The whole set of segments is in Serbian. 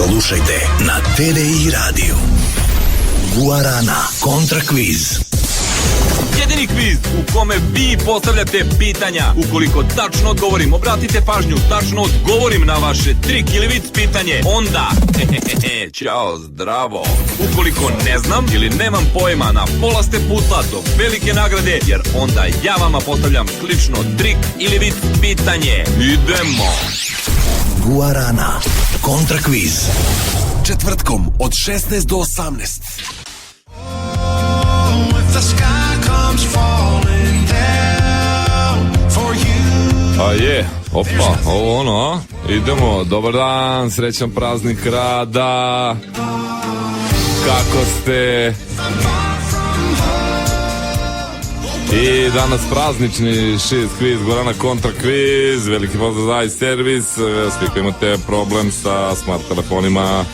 Slušajte na TDI radiju. Guarana Kontra kviz. Jedini kviz u kome vi postavljate pitanja. Ukoliko tačno odgovorim, obratite pažnju, tačno odgovorim na vaše trik ili vic pitanje, onda ćao, zdravo. Ukoliko ne znam ili nemam pojma, na pola ste puta do velike nagrade, jer onda ja vama postavljam slično trik ili vic pitanje. Idemo! Guarana Kontra kviz. Četvrtkom od 16 do 18. A je, opa, ovo ono, a? Idemo, dobar dan, srećan praznik rada. Kako ste? I danas praznični šest kviz, Guarana Kontra kviz, veliki pozdrav za iServis, svi koji imate problem sa smart telefonima,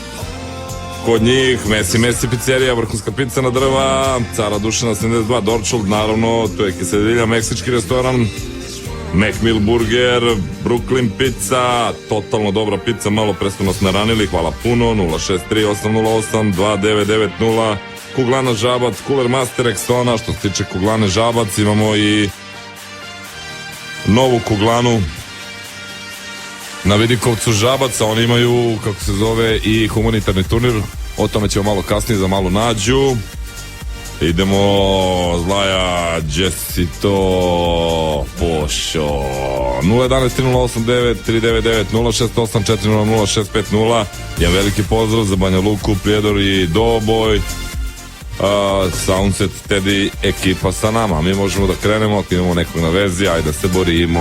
kod njih, Messi pizzerija, vrhunska pizza na drva, Cara Dušana 72, Dorčold, naravno, tu je Kiselilja, meksički restoran, Macmill burger, Brooklyn pizza, totalno dobra pizza, malo pre su nas naranili, hvala puno, 063 808 2990, Kuglana Žabac, Cooler Master Exona, što se tiče Kuglane Žabac, imamo i novu Kuglanu na Vidikovcu Žabac, a oni imaju, kako se zove, i humanitarni turnir, o tome ćemo malo kasnije za malu nađu. Idemo, Zlaja, Jessito, Pošo, 011 389 399 068 400 650, jedan veliki pozdrav za Banja Luku, Prijedor i Doboj, Soundset, Teddy, ekipa sa nama. Mi možemo da krenemo, ako imamo nekog na vezi, ajde da se borimo.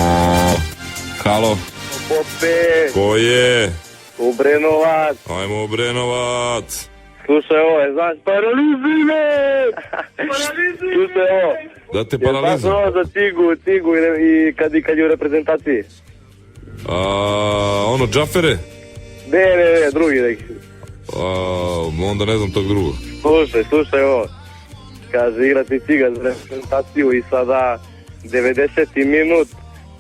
Halo? Pope! Ko je? Obrenovac! Ajmo Obrenovac! Slušaj ovo, znaš, paralizi me! Slušaj ovo. Da te paralizi? Znaš ovo za Cigu i kad je u reprezentaciji? Ono, Džafere? Ne, drugi neki. Onda ne znam tog drugog. Slušaj ovo. Kaže, igrati Ciga za reprezentaciju i sada 90. minut,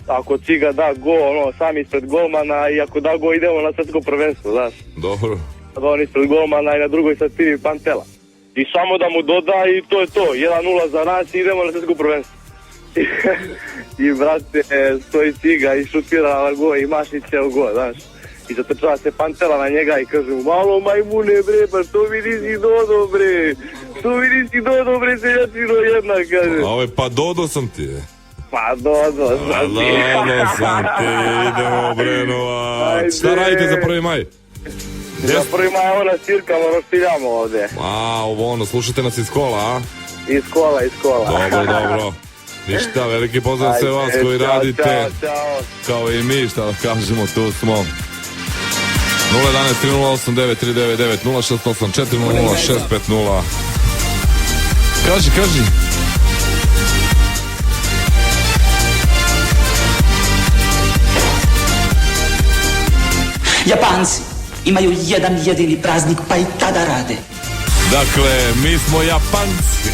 ako Ciga da gol, ono, sam ispred golmana i ako da gol idemo na svetsko prvenstvo, znaš. Dobro. On ispred golmana i na drugoj sad Stevie Pantela. I samo da mu doda i to je to. 1-0 za nas i idemo na svetsko prvenstvo. I brate, stoji Ciga i šutira na gol i Mašića u gol, znaš. I zatrčava se Pantela na njega i kaže mu, malo majmune bre, pa što mi nisi dodo bre. Što mi nisi dodo bre, seljacino jedna, kaže. A ovaj, pa dodo sam ti je. Pa dodo sam ti. Idemo Obrenovac. Šta radite za 1. maj? Za 1. maj ovo nas cirkamo, roštiljamo ovde. Ovo ono, slušate nas iz kola, a? Iz kola. Dobro. Ništa, veliki pozdrav sve vas koji radite. Ćao. Kao i mi, šta da kažemo, tu smo. 011 308 9399 068 400 650. Kaži. Japanci imaju jedan jedini praznik, pa i tada rade. Dakle, mi smo Japanci.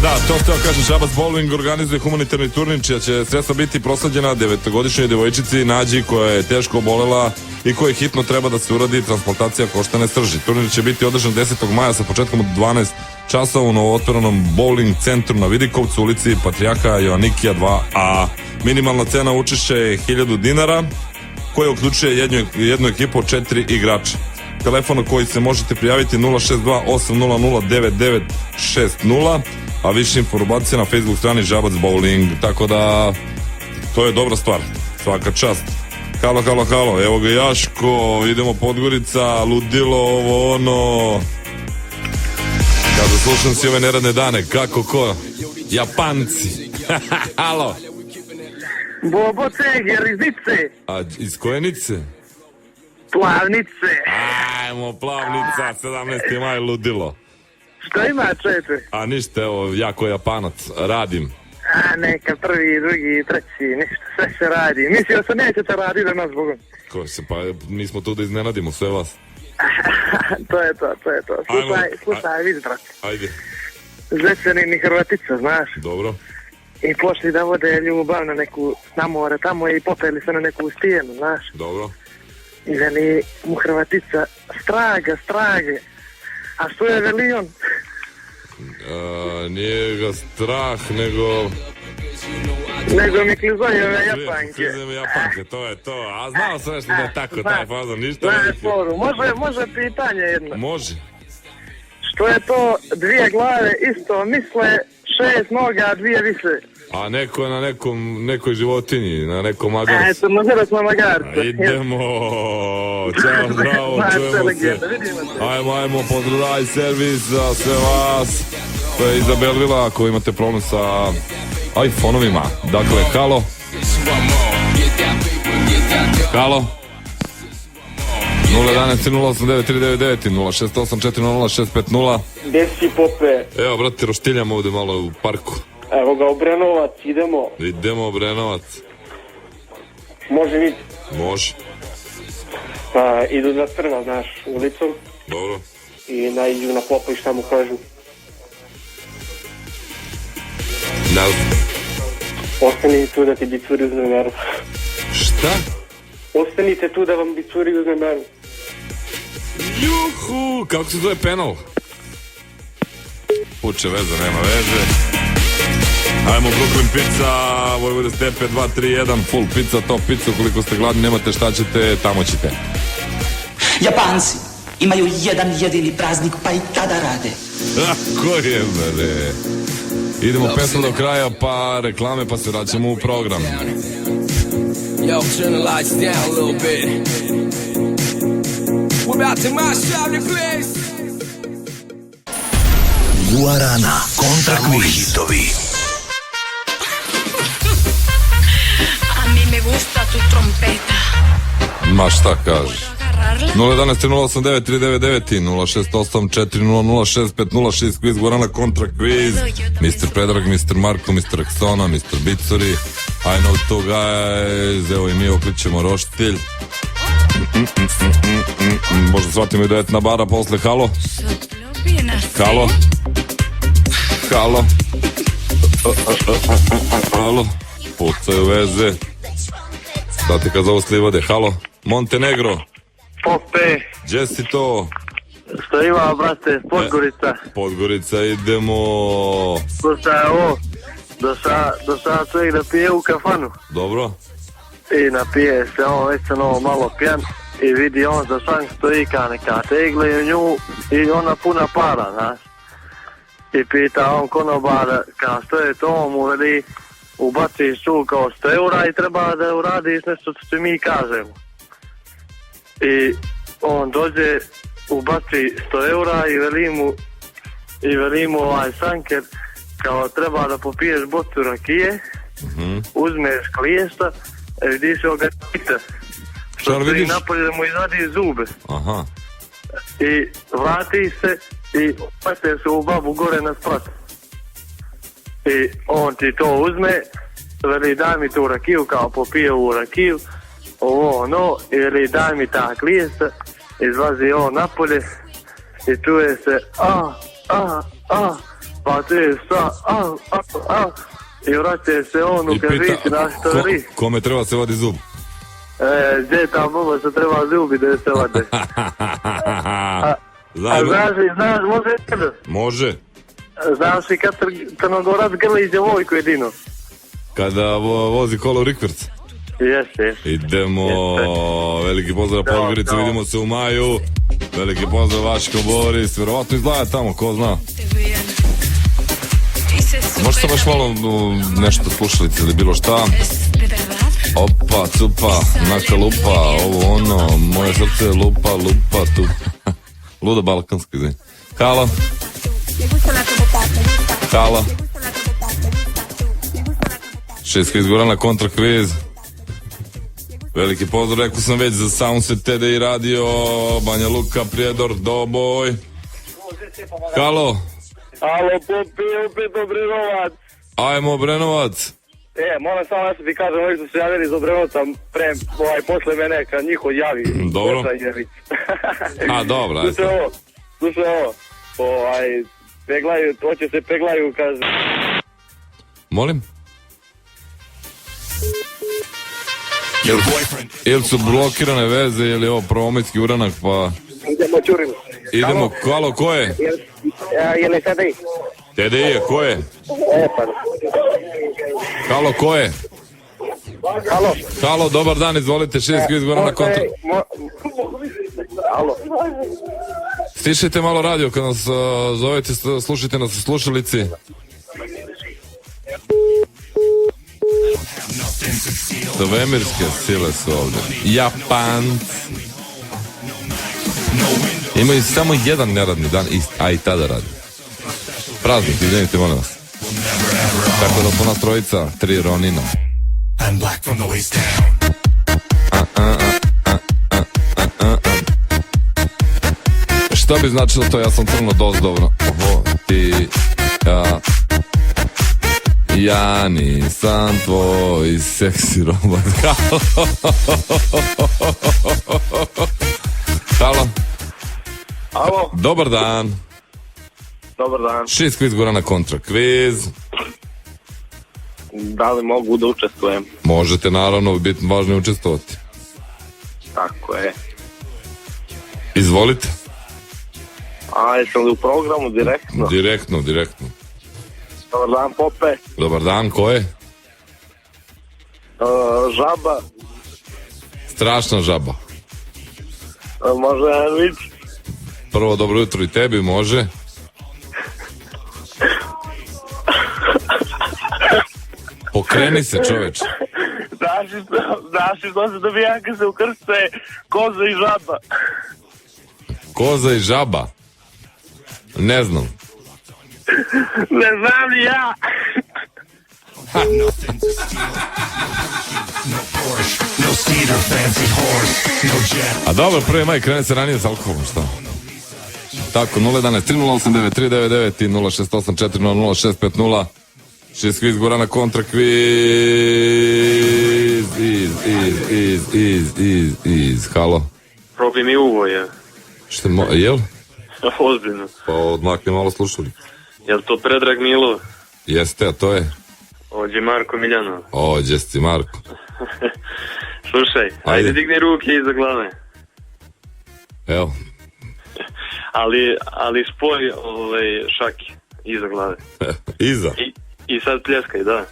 Da, to kaže, Žabac Bowling organizuje humanitarni turnir čija će sredstva biti prosleđena 9-godišnjoj devojčici Nađi koja je teško obolela i koja hitno treba da se uradi transplantacija koštane srži. Turnir će biti održan 10. maja sa početkom od 12 časova u novootvorenom bowling centru na Vidikovcu, ulici Patrijarha Joannikija 2A. Minimalna cena učešća je 1000 dinara, koja uključuje jednu ekipu od 4 igrača. Telefon na koji se možete prijaviti 062 800 9960, a više informacija na Facebook strani Žabac Bowling, tako da to je dobra stvar, svaka čast. Halo, evo ga Jaško, idemo Podgorica, ludilo, ovo ono. Kaže, slušam si ove neradne dane, kako ko? Japanci. Halo. Boboce, Jeriznice. A iz koje nice? Plavnice. Ajmo, Plavnica, 17. maj, ludilo. Što ima, čeče? A ništa, evo, ja ko Japanac, radim. A neka prvi, drugi, treći, ništa, sve se radi. Mislio sam nećete radi da nas Bogom. Ko se, pa mi smo tu da iznenadimo sve vas. To je to. Slušaj, vidi, brate. Ajde. Zečanin i Hrvatica, znaš. Dobro. I pošli da vode ljubav na neku, na more tamo i popeli se na neku stijenu, znaš. Dobro. I veli mu Hrvatica, strage. A što je veli on? Nije ga strah, nego... Nego mi klizojeve Japanke. Klizojeve Japanke, to je to. A znao sam nešto da je tako, taj fazon, ništa ne bih. Može pitanje jedno. Može. Što je to dvije glave isto misle, 6 noga, 2 više? A neko je na nekoj životinji, na nekom magarcu. Eto, magarac na magarcu. Idemo, čao, zdravo, čujemo se. Ajmo, pozdravaj servis za sve vas. To je iz Belvila, ako imate problem sa iPhone-ovima. Dakle, halo. Halo. 011-089-399 068-400-650. Gdje si, Pope? Evo, brate, roštiljamo ovde malo u parku. Evo ga, Obrenovac, idemo. Idemo, Obrenovac. Može biti. Može. Pa, idu za Crna, znaš, ulicom. Dobro. I naiđu na popa i šta mu kažu. Ne znam. Ostani tu da ti bicuri uzme meru. Šta? Ostanite tu da vam bicuri uzme meru. Juhu, kako se zove penal? Puče veze, nema veze. Ajmo Brooklyn Pizza, Vojvode Stepe 231, full pizza, top pizza, ukoliko ste gladni, nemate šta ćete, tamo ćete. Japanci imaju jedan jedini praznik, pa i tada rade. Ko je, bre? Idemo pesmu do kraja, pa reklame, pa se vraćamo u program. Yo, turn the lights down a little bit. We're about to mash up the place. Guarana, kontra kviz. Hitovi. A mí me gusta tu trompeta. Ma šta kažeš? 011-089-399 068-400-650 kviz Guarana kontra kviz. Mr. Predrag, Mr. Marko, Mr. Aksona, Mr. Bicuri. I know two guys. Evo i mi okrećemo roštilj. Možda shvatimo i da bara posle. Halo? Halo? Halo? Halo? Pucaju veze. Stati kad zovu slivade. Halo? Montenegro? Pope. Gdje si to? Što ima, brate, Podgorica. Podgorica, idemo. Slušaj, ovo, došao čovjek da pije u kafanu. Dobro. I napije se on, već sam ovo malo pijan. I vidi on za šank stoji ka neka tegla i nju i ona puna para, znaš. I pita on konobara, ka što je to, mu veli, ubaciš tu kao 100 eura i treba da uradiš nešto što ti mi kažemo. I on dođe, ubaci 100 eura i veli mu ovaj šanker, kao treba da popiješ bocu rakije, uzmeš klijesta, vidiš ovoga pita. Što ti napolje da mu izvadi zube. Aha. I vrati se i opete se u babu gore na sprat. I on ti to uzme, veli daj mi tu rakiju, kao popije u rakiju, ovo ono, i veli daj mi ta klijesta, izlazi on napolje i čuje se pa tu je sa i vraća se on u kavici na što veli. Kome treba se vadi zub? Gdje ta baba se treba zubi da se vade. Znaš, može kada? Može. Znaš i kad Crnogorac grli djevojku jedino? Kada vozi kola u rikverc? Jeste. Idemo, veliki pozdrav Podgoricu, vidimo se u maju. Veliki pozdrav Vaško Boris, verovatno izgleda tamo, ko zna. Možda sam baš malo nešto slušalice ili bilo šta. Opa, cupa, naka lupa, ovo ono, moje srce lupa, tu. Luda balkanska, izvini. Halo? Halo? 6 kviz Guarana kontra kviz. Veliki pozdrav, rekao sam već za Soundset TDI radio, Banja Luka, Prijedor, Doboj. Halo? Halo, Popi, opet Obrenovac. Ajmo, Obrenovac. Moram samo nešto ti kažem, ovi su se javili iz Obrenovca posle mene, kad njih odjavi. Dobro. A, dobro, ajde. Slušaj ovo, peglaju, hoće se peglaju, kaže. Molim? Ili su blokirane veze, ili je ovo prometski uranak, pa... Idemo Ćurin. Idemo, halo, ko je? Je li sada i? TDI, ko je? Pa. Halo, ko je? Halo. Halo, dobar dan, izvolite, 6 kviz gore na kontra. Halo. Stišite malo radio kad nas zovete, slušajte nas u slušalici. Svemirske sile su ovdje. Japanci. Imaju samo jedan neradni dan, a i tada radi. Praznik, izvinite, molim vas. Tako da po nas trojica, 3 Ronina. I'm black from the waist down. Šta bi značilo to? Ja sam crno dost dobro. Ovo ti, ja nisam tvoj seksi robot. Halo. Halo. Dobar dan. Dobar dan. 6 kviz gora na kontra kviz. Da li mogu da učestvujem? Možete, naravno, biti važno je učestvovati. Tako je. Izvolite. A jesam li u programu direktno? Direktno. Dobar dan, Pope. Dobar dan, ko je? Žaba. Strašna žaba. Može jedan vic? Prvo, dobro jutro i tebi, može. Pokreni se, čoveč. Znaš što se dobija kad se ukrste koza i žaba? Koza i žaba? Ne znam. Ne znam ni ja. A dobro, 1. maj krene se ranije s alkoholom, šta? Tako, 011 3089 399 i 068 400 650. 6 kviz gora na kontra kviz. Iz. Halo. Probi mi uvo je. Šta, jel? Ozbiljno. Pa odmakni malo slušali. Jel to Predrag Milo? Jeste, a to je? Ođe Marko Miljanov. Ođe si Marko. Slušaj, ajde digni ruke iza glave. Evo. Ali spoj šaki iza glave. Iza? I sad pljeskaj, da.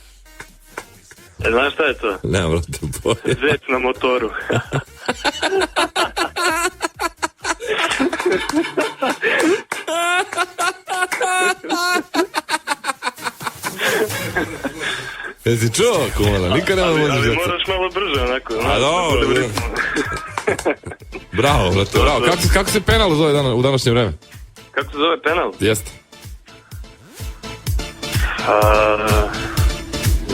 Znaš šta je to? Ne, brate, boje. Zec na motoru. Jesi čuo, kumala? Nikad nema možeš ali zeca. moraš malo brže, onako. A dobro. Bravo, brate, bravo. Kako se penal zove u današnje vreme? Kako se zove penal? Jeste.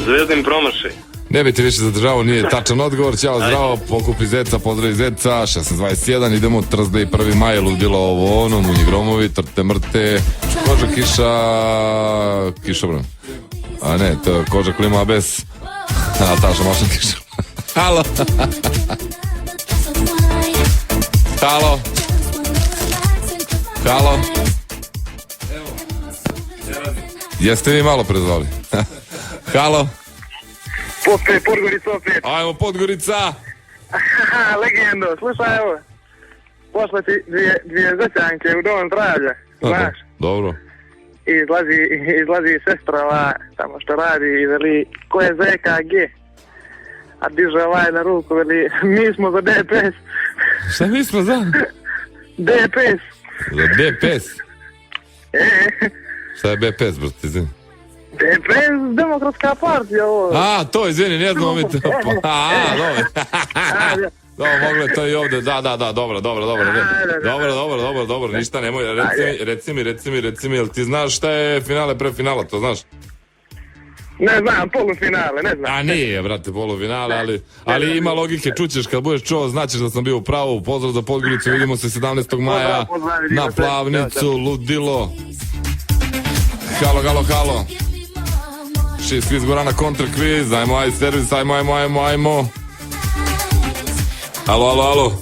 Zvezdin promašaj. Ne bi ti više zadržavao, nije tačan odgovor. Ćao, zdravo, pokupi zeca, pozdravi zeca. 16:21, idemo, trzde i 1. maj, ludilo ovo ono, munji gromovi, trte mrte, koža kišobran. A ne, to je koža klima bez. Nataša mašan kišobran. Halo. Halo. Halo. Jeste vi malo prezvali? Halo. Pope, Podgorica opet. Ajmo, Podgorica. Legendo, slušaj, evo. Posle ti dvije zećanke u dom zdravlja, znaš. Dobro. Izlazi sestra tamo što radi i veli, ko je za EKG? A diže na ruku, veli, mi smo za DPS. Šta mi smo za? DPS. Za DPS? Šta je BPS, brate, izvini? DPS, Demokratska partija, ovo. A, to, izvini, ne znamo mi to. Dobro. Dobro, moglo je to i ovde, da, dobro, ništa, nemoj, reci mi, jel ti znaš šta je finale pre finala, to znaš? Ne znam, polufinale, ne znam. A nije, brate, polufinale, ali ima logike, čućeš, kad budeš čuo, znaćeš da sam bio u pravu, pozdrav za Podgoricu, vidimo se 17. maja na Plavnicu, ludilo. Halo. 6 kviz gora na kontra kviz, ajmo, aj servis, ajmo. Halo.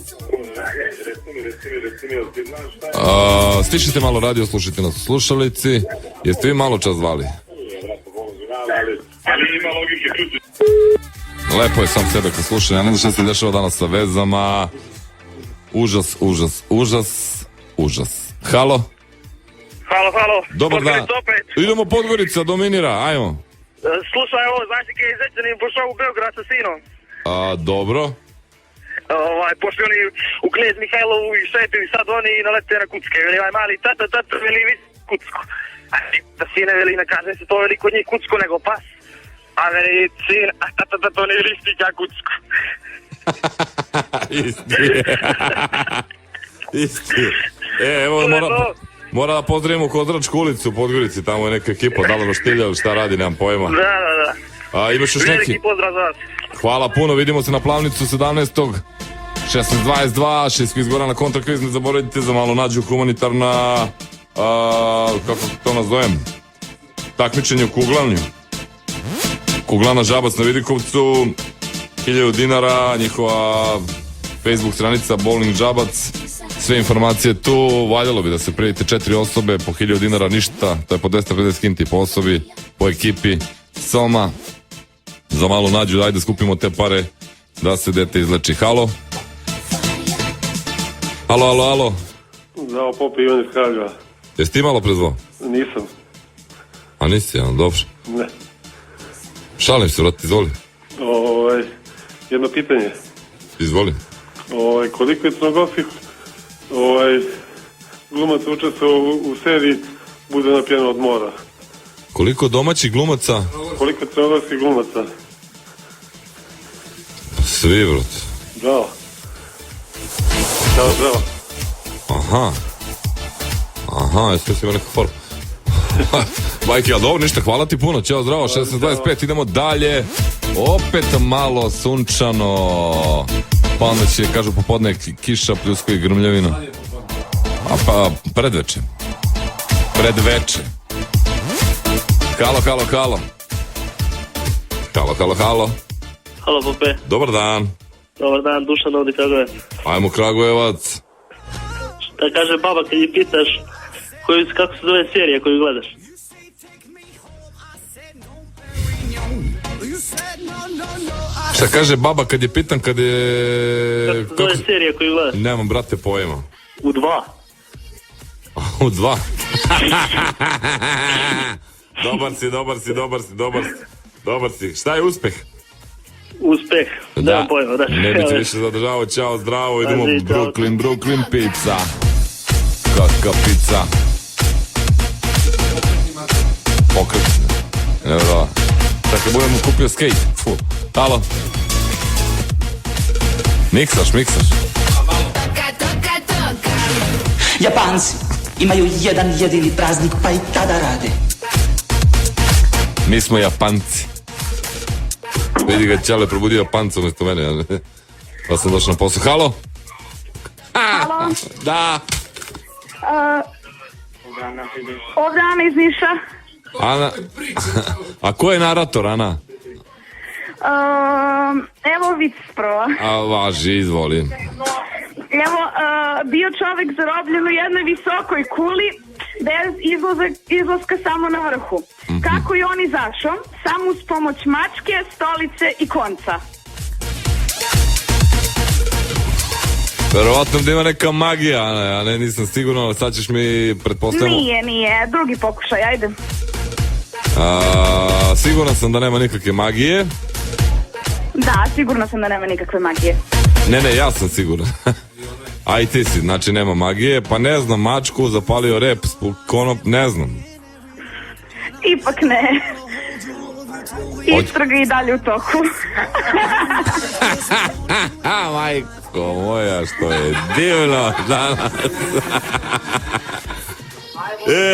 Stišite malo radio, slušajte nas u slušalici. Jeste vi malo čas zvali? Lepo je sam sebe kad slušam, ja ne znam šta se dešava danas sa vezama. Užas, užas, užas, užas. Halo? Halo. Dobar dan. Podgorica opet. Idemo Podgorica, dominira, ajmo. Slušaj ovo, znaš ti kada je Zečanin pošao u Beograd sa sinom? Dobro. Pošli oni u Knez Mihajlovu i šetaju i sad oni nalete na kucke. Veli, mali tata, veli, vidi kucku. A da sine, veli, ne kaže se to, veli, kod njih kucku nego pas. A veli, sin, a tata, to ne veli stika kucku. Isti. Evo, mora da pozdravimo Kozračku ulicu u Podgorici, tamo je neka ekipa, da li roštilja, šta radi, nemam pojma. Da. Imaš još neki? Veliki pozdrav za vas. Hvala puno, vidimo se na Plavnicu 17. 16.22, Šejsko izgora na kontrakviz, ne zaboravite za malo nađu humanitarna, kako to nazovem, takmičenje u kuglanju. Kuglana Žabac na Vidikovcu, 1000 dinara, njihova Facebook stranica Bowling Žabac, sve informacije tu, valjalo bi da se prijavite 4 osobe po 1000 dinara, ništa, to je po 250 kinti po osobi, po ekipi, Soma, za malo nađu, ajde skupimo te pare da se dete izleči. Halo? Halo? Zdravo, Popi, Ivan iz Kraljeva. Jesi ti malo prezvao? Nisam. A nisi, dobro. Ne. Šalim se, vrati, izvoli. Jedno pitanje. Izvoli. Koliko je crnogorskih glumaca učestvovao u seriji Bude napijeno od mora? Koliko domaćih glumaca? Koliko crnogorskih glumaca? Svi, vrati. Bravo. Zdravo. Aha, jesi ima neku formu. Bajke, ali dobro, ništa, hvala ti puno, ćao, zdravo, 16.25, idemo dalje, opet malo sunčano, pa onda će, kažu, popodne kiša, pljusko i grmljavina, pa predveče. Halo. Halo, Pope. Dobar dan. Dobar dan, Dušan ovdje Kragujevac. Ajmo Kragujevac. Šta kaže baba kad je pitaš kako se zove serija koju gledaš? Šta kaže baba kad je pitan kad je... Kako se zove serija koju gledaš? Nemam, brate, pojma. U 2. U 2? Dobar si. Šta je uspeh? Uspeh. Nemam pojma, da. Ne bi te više zadržavao, čao, zdravo, idemo Brooklyn pizza. Kakva pizza. Pokret. Evo da. Tako budemo kupio skate. Halo. Miksaš. Japanci imaju jedan jedini praznik, pa i tada rade. Mi smo Japanci. Vidi ga Ćale probudio Japanca umjesto mene. Pa sam došao na posao. Halo? Halo? Da. Ovdje Ana iz Niša. Ana. A ko je narator, Ana? Evo vic prvo. Važi, izvoli. Evo, bio čovjek zarobljen u jednoj visokoj kuli bez izlaska samo na vrhu. Kako je on izašao? Samo uz pomoć mačke, stolice i konca. Verovatno da ima neka magija, Ana, ja nisam sigurno, ali sad ćeš mi pretpostavljamo... Nije, drugi pokušaj, ajde. Siguran sam da nema nikakve magije. Da, sigurno sam da nema nikakve magije. Ne, ja sam siguran. A i ti si, znači nema magije, pa ne znam, mačku, zapalio rep, konop, ne znam. Ipak ne. Istraga i dalje u toku. Majko moja, što je divno danas.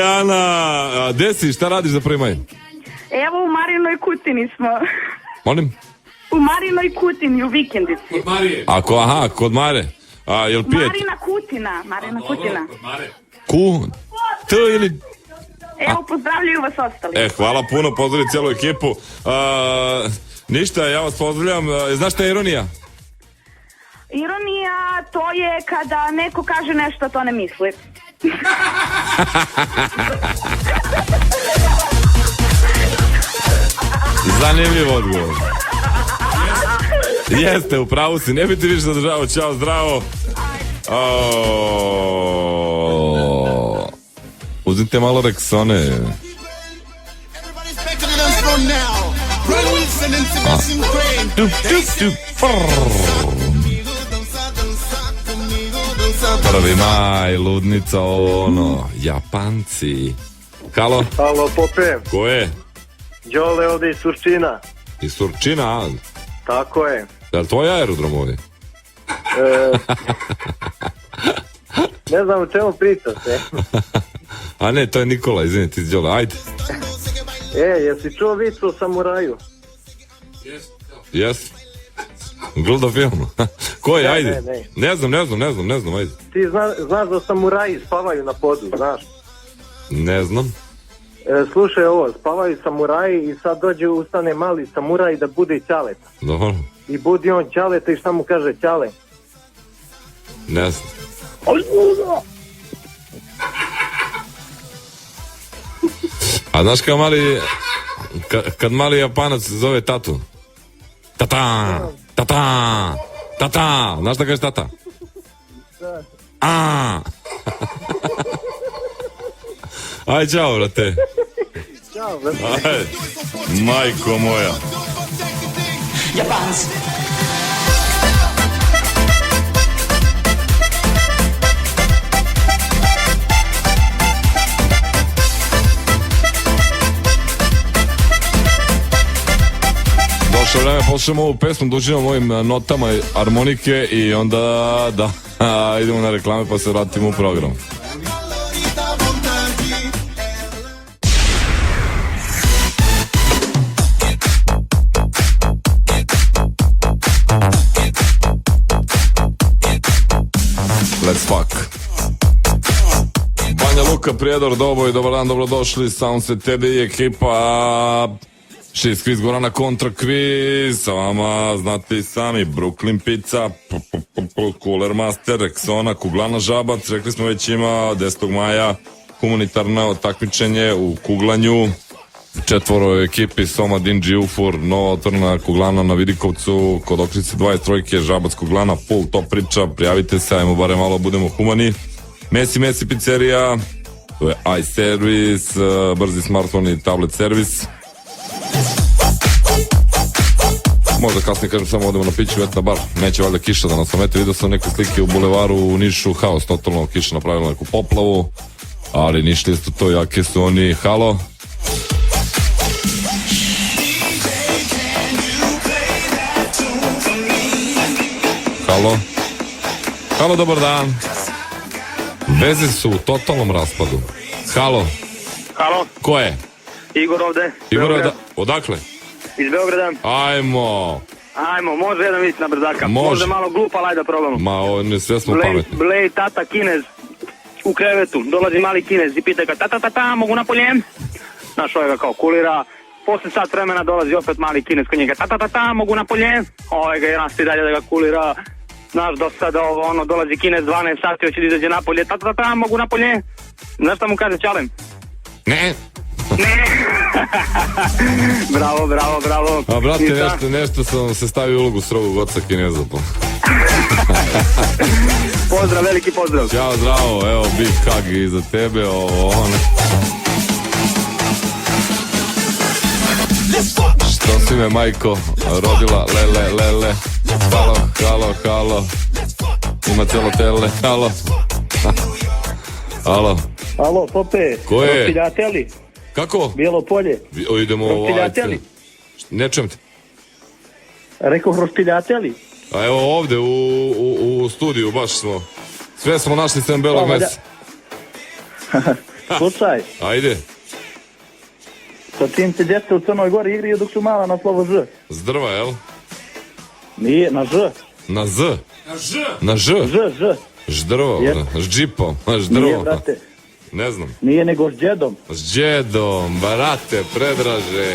Ana, gde si, šta radiš za primaj? Evo u Marinoj Kutini smo. Molim? U Marinoj Kutini, u vikendici. Kod Marije? Kod Mare. Jel pijete? Marina Kutina. T ili... Evo, pozdravljaju vas ostali. Hvala puno, pozdravim cijelu ekipu. Ništa, ja vas pozdravljam. Znaš šta je ironija? Ironija, to je kada neko kaže nešto, to ne misli. Zanimljiv odgovor. Jeste, u pravu si, ne bi ti više zadržavao, ćao, zdravo. Uzmite malo Rexone. Prvi maj, ludnica, ono, Japanci. Halo? Halo, Pope. Ko je? Đole ovde iz Surčina. Iz Surčina, a? Tako je. Je li tvoj aerodrom ovdje? Ne znam o čemu pričate. A ne, to je Nikola, izvini ti iz Đole, ajde. Jesi čuo vicu o samuraju? Jes. Gledao film. Ko je, ajde. Ne. Ne znam, ajde. Ti znaš da samuraji spavaju na podu, znaš? Ne znam. Slušaj ovo, spavaju samuraji i sad ustane mali samuraj da bude ćaleta. Dobro. I budi on ćaleta i šta mu kaže ćale? Ne znam. A znaš kao mali, kad mali Japanac zove tatu? Tata, tata, tata, znaš da kažeš tata? A. Aj, čao, brate. Ćao, brate. Aj, majko moja. Japanci. Došlo vreme, poslušamo ovu pesmu, dužimo ovim notama harmonike i onda da idemo na reklame pa se vratimo u program. Let's fuck. Banja Luka, Prijedor, Doboj, dobar dan, dobrodošli, Soundset, Teddy i ekipa. 6 kviz Gorana kontra kviz, sa vama znate i sami, Brooklyn Pizza, Cooler Master, Rexona, Kuglana Žabac, rekli smo već ima 10. maja humanitarno takmičenje u kuglanju, 4 ekipi, Soma, Dinđi, Ufor, Nova otvorena kuglana na Vidikovcu, kod Okrice 23, Žabac kuglana, full top priča, prijavite se, ajmo bare malo budemo humani. Messi pizzerija, to je iService, brzi smartphone i tablet servis. Možda kasnije kažem samo odemo na piću, na bar, neće valjda kiša da nas omete, vidio sam neke slike u bulevaru u Nišu, haos, totalno kiša napravila neku poplavu, ali ništa isto to, jake su oni. Halo? Halo? Halo, dobar dan. Veze su u totalnom raspadu. Halo? Halo? Ko je? Igor ovde. Igor je odakle? Iz Beograda. Ajmo, može jedan vic na brzaka. Može. Možda malo glupa, ali ajde da probamo. ma oni sve smo pametni. Blej, tata Kinez u krevetu. Dolazi mali Kinez i pita ga tata, mogu napolje? Naš ovaj ga kao kulira. Posle sat vremena dolazi opet mali Kinez kod njega. Tata, mogu napolje? Ovaj ga je nastavi dalje da ga kulira. Znaš, do sada dolazi Kinez 12 sati, hoće da izađe napolje. Tata, mogu napolje? Znaš šta mu kaže Čalem? Ne. Bravo. A brate, nešto sam se stavio ulogu strogog oca Kineza. Pozdrav, veliki pozdrav. Ćao, zdravo, evo big hug i za tebe, Što si me, majko, rodila, lele. Halo. Ima celo tele, halo. Alo, Pope. Ko je? Roštiljateli. Kako? Bijelo polje. Idemo Roštiljateli. Ne čujem te. Rekao roštiljateli. A evo ovde u studiju baš smo. Sve smo našli sem belog mesa. Slušaj. Ajde. Sa čim se djeca u Crnoj Gori igraju dok su mala na slovo Ž. Zdrva, jel? Nije, na Ž. Na Z? Na Ž? Ž. Ždrvo, ždžipo, ždrvo. Nije, brate. Ne znam. Nije, nego s džedom. S džedom, barate, predraže.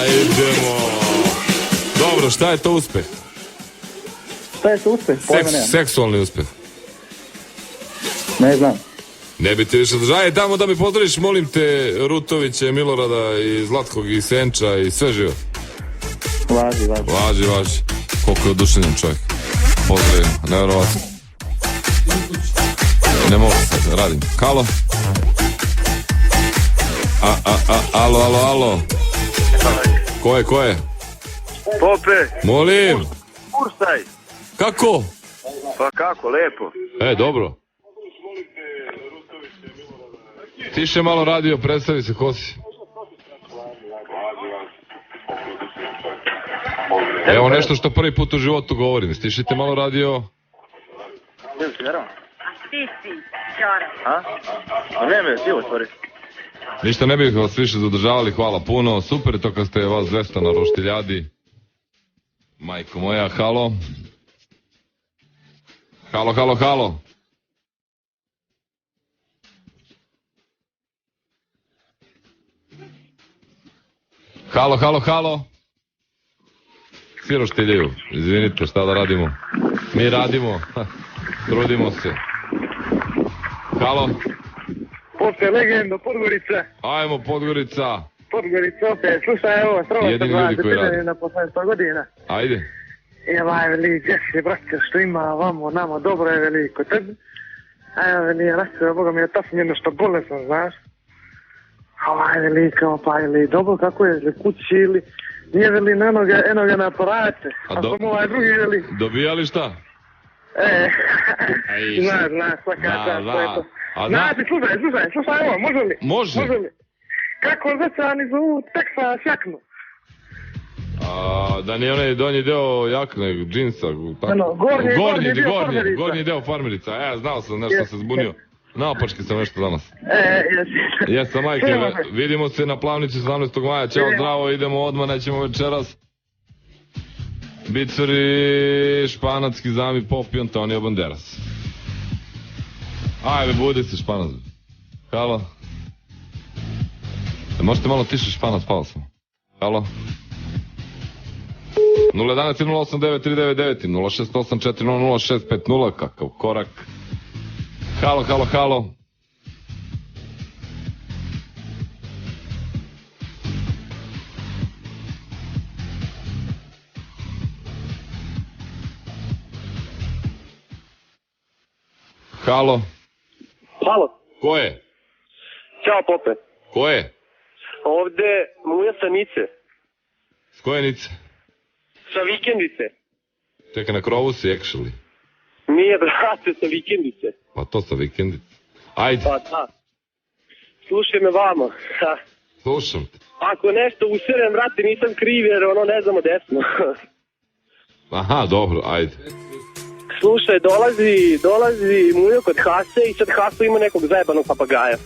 Idemo. Dobro, šta je to uspeh? Šta je to uspeh? Seksualni uspeh. Ne znam. Ne bi ti više držao. Tamo da mi pozdraviš, molim te, Rutovića, Milorada i Zlatkog i Senča i sve živo. Važi. Koliko je oduševljen čovjek. Pozdravim, nevjerovatno. Ne mogu sad, radim. Halo? Alo. Ko je? Pope, Molim. puštaj. Kako? Pa kako, lepo. Dobro. Tiše malo radio, predstavi se ko si. Evo nešto što prvi put u životu govorim. Stišite malo radio. Ti si, Ćora. A ne, živo stvori. Ništa ne bih vas više zadržavali, hvala puno. Super je to kad ste vas 200 na roštiljadi. Majko moja, halo. Halo. Halo. Svi roštiljaju, izvinite, šta da radimo? Mi radimo, trudimo se. Halo. Pope, legendo, Podgorica. Ajmo, Podgorica. Podgorica, opet, slušaj, evo, strava sam Jedini ljudi koji rade. na posle 100 godina. Ajde. Veli, Jesse, brate, što ima vamo, nama, dobro je veliko tebi. Veli, rasio, Boga mi je tasnjeno što bolesno, znaš. Veli, kao, veli, dobro, kako je, ili kući, ili nije veli na enoga na aparate. A sam drugi, veli. Dobijali šta? Znaš, svaka čast, to je to. Znate, slušaj, evo, može li? Može. Kako zecani zovu teksa sjaknu? Da nije onaj donji deo jakne, džinsa, tako. Gornji deo farmerica. Znao sam, nešto se zbunio. Naopački sam nešto danas. Jesam, majke, vidimo se na Plavnici 17. maja. Ćao, zdravo, idemo odmah, nećemo večeras. Bicari, španacki zami, Pop i Antonio Banderas. Ajde, budi se, Španac. Halo. Možete malo tiše, Španac, pao sam. Halo. 011 089 399 068 400 650, kakav korak. Halo. Halo. Ko je? Ćao, Pope. Ko je? Ovde Muja sa Nice. S koje Nice? Sa Vikendice. Čekaj, na krovu si, actually. Nije, brate, sa Vikendice. Pa to sa Vikendice. Ajde. Pa da. Slušaj me vamo. Slušam te. Ako nešto userem, brate, nisam kriv jer ne znamo desno. Aha, dobro, ajde. Slušaj, dolazi Mujo kod Hase i sad Haso ima nekog zajebanog papagaja.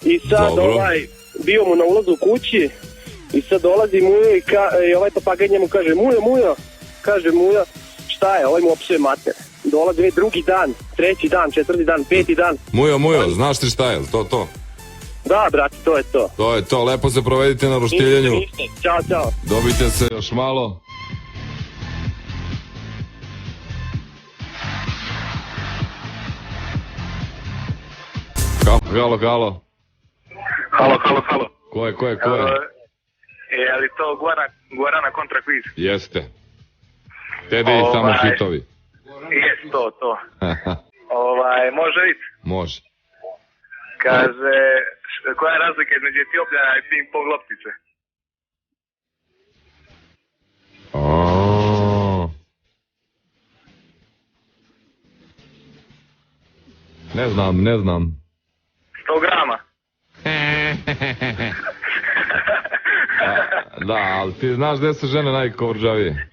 I sad bio mu na ulazu u kući i sad dolazi Mujo i ovaj papagaj njemu kaže Mujo, kaže Mujo, šta je, ovaj mu opsuje mater. Dolazi drugi dan, treći dan, četvrti dan, peti dan. Mujo, znaš ti šta je, to? Da, brate, to je to. To je to, lepo se provedite na roštiljenju. Ćao. Dobite se još malo. Halo. Halo. Ko je? Je li to Gorana kontra kviz? Jeste. Tebe i samo hitovi. Jes, to. Može biti? Može. Kaže, koja je razlika između Etiopljana i ping pong loptice? Ne znam. 100 grama. Da, ali ti znaš gde su žene najkorđavije?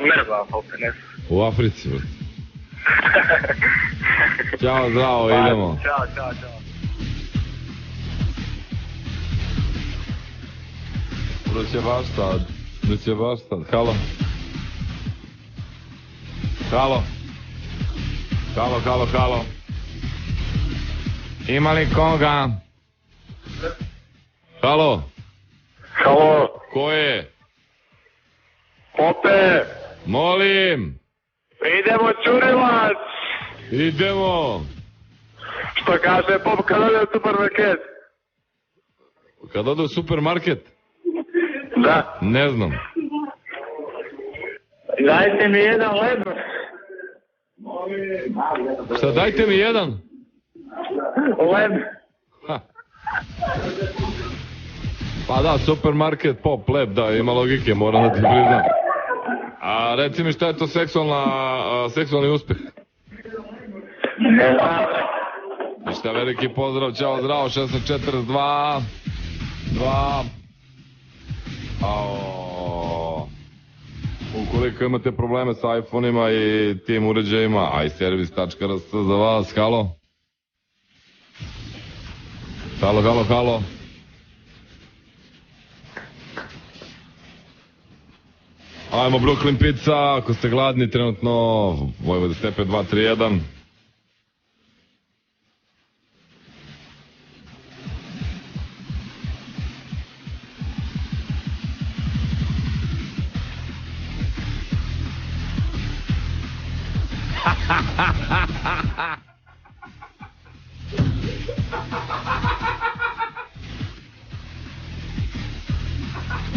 Ne znam, opet ne znam. U Africi, brate. Ćao, zdravo, idemo. Ćao. Doće baš sad. Halo. Ima li koga? Halo. Ko je? Pope. Molim. Idemo, Čurilac. Idemo. Što kaže Pop kad ode u supermarket? Kad ode u supermarket? Da. Ne znam. Dajte mi jedan leb. Šta, dajte mi jedan? Leb. Pa da, supermarket, pop, lep, da, ima logike, moram da ti priznam. A reci mi šta je to seksualni uspeh? Ne znam. Ništa, veliki pozdrav, čao, zdravo, 1642. 2. Ukoliko imate probleme sa iPhone-ima i tim uređajima, iService.rs za vas, halo? Halo. Ajmo Brooklyn Pizza, ako ste gladni trenutno, Vojvode Stepe 231.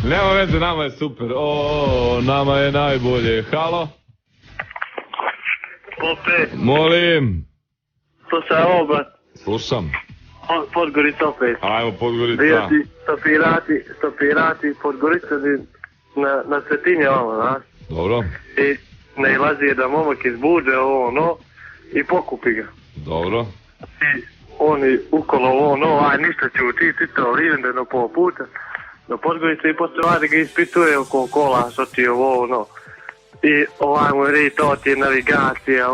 Nema veze, nama je super. Nama je najbolje. Halo? Opet. Molim. To se ovo, brat. Slušam. Podgorica opet. Ajmo, Podgorica. Bio ti stopirati Podgoricani na Svetinje, znaš. Dobro. I nailazi jedan momak iz Buđe, i pokupi ga. Dobro. I oni ukolo ništa će učiti, to videm pol puta. Na Podgorici i poslije vlade ga ispituje oko kola, što ti je I mu je to ti je navigacija,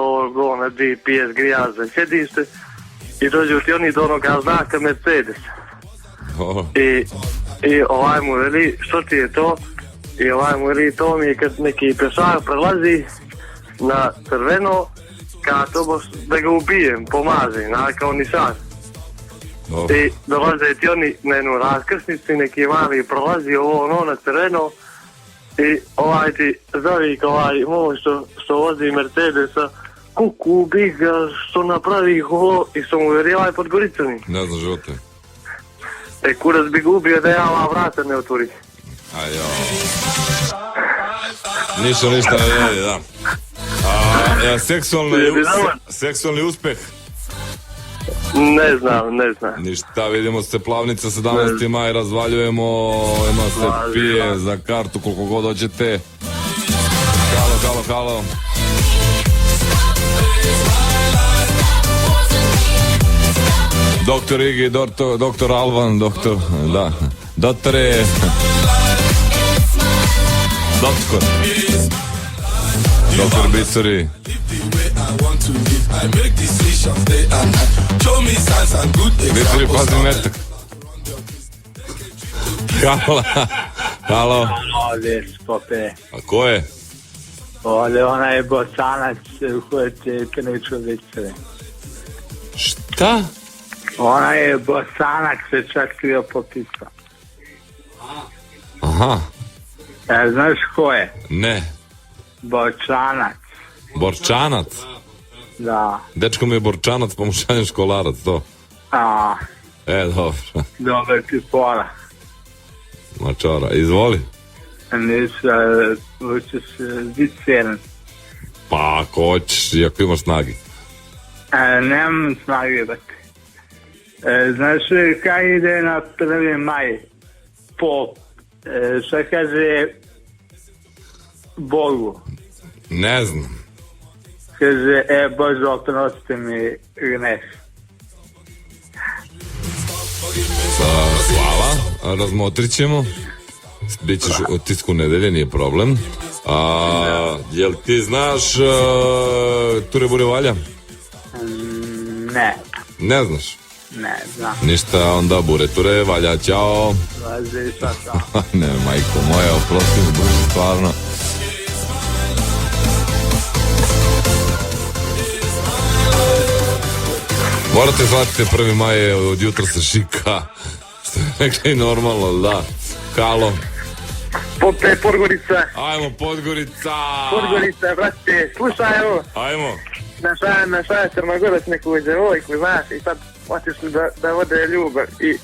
na GPS, grijaza, sjedište. I dođu ti oni do onoga znaka Mercedes. I mu veli, što ti je to? I mu veli, to mi je kad neki pešar prelazi na crveno, kao da ga ubijem, pomazim, kao nišar. I dolaze ti oni na jednu raskrsnicu i neki mali prolazi na crveno i ti zavik što vozi Mercedesa, kuku, bih ga, što napravi i što mu veri Podgoricani. Ne znam živote. Kurac bi ga ubio da ja vrata ne otvori. Ništa ne vidi, da. Seksualni uspeh? Ne znam. Ništa, vidimo se Plavnica 17. maj, razvaljujemo, ima se pije za kartu koliko god hoćete. Halo. Doktor Igi, doktor Alvan, doktore. Doktor Bicuri. Bicuri, pazi metak. Halo. Ovdje Spope. A ko je? Ovdje ona je Bosanac koja će Keničko Bicuri. Šta? Ona je Bosanac, se čak bio popisao. Aha. Znaš ko je? Ne. Borčanac? Da. Dečko mi je Borčanac, pa mu šaljem školarac, to. Dobro. Dobar ti pora. Mačora, izvoli. Hoćeš biti seren. Pa ako hoćeš, iako imaš snagi. Nemam snagi, bati. Znaš kaj ide na 1. maj? Pop. Šta kaže Bogu? Ne znam. Kaže, Bože, oprosti mi greš. Hvala, razmotrit ćemo. Bićeš u Tisku nedelje, nije problem. Jel ti znaš Ture Bure Valja? Ne. Ne znaš? Ne znam. Ništa, onda Bure Ture Valja, čao. Vazi, šta. Ne, majko moja, oprosti mi, Bože, stvarno. Morate shvatiti, 1. maj je od jutra se šika. Što je rekli normalno, da. Halo. Podgorica. Ajmo, Podgorica. Podgorica, brate. Slušaj, evo. Ajmo. Naša Crnogorac neku djevojku, znaš, i sad otišli da vode ljubav i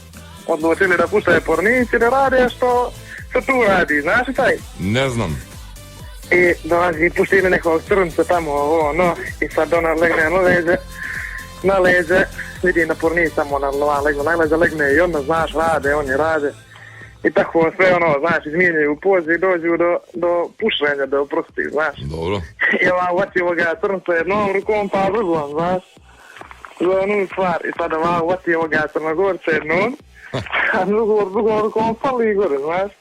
odlučili da puštaju pornici, da rade što tu radi, znaš li taj? Ne znam. I dolazi i pusti mi nekog crnca tamo, i sad ona legne na leđe, vidi na porni samo na legne i onda, znaš, oni rade. I tako sve znaš, izmijenjaju poze i dođu do pušenja, do prosti, znaš. Dobro. I uvati ovoga crnca jednom rukom pa drugom, znaš. Za onu stvar. I sada uvati ovoga Crnogorca jednom, a drugom rukom pali gore, znaš.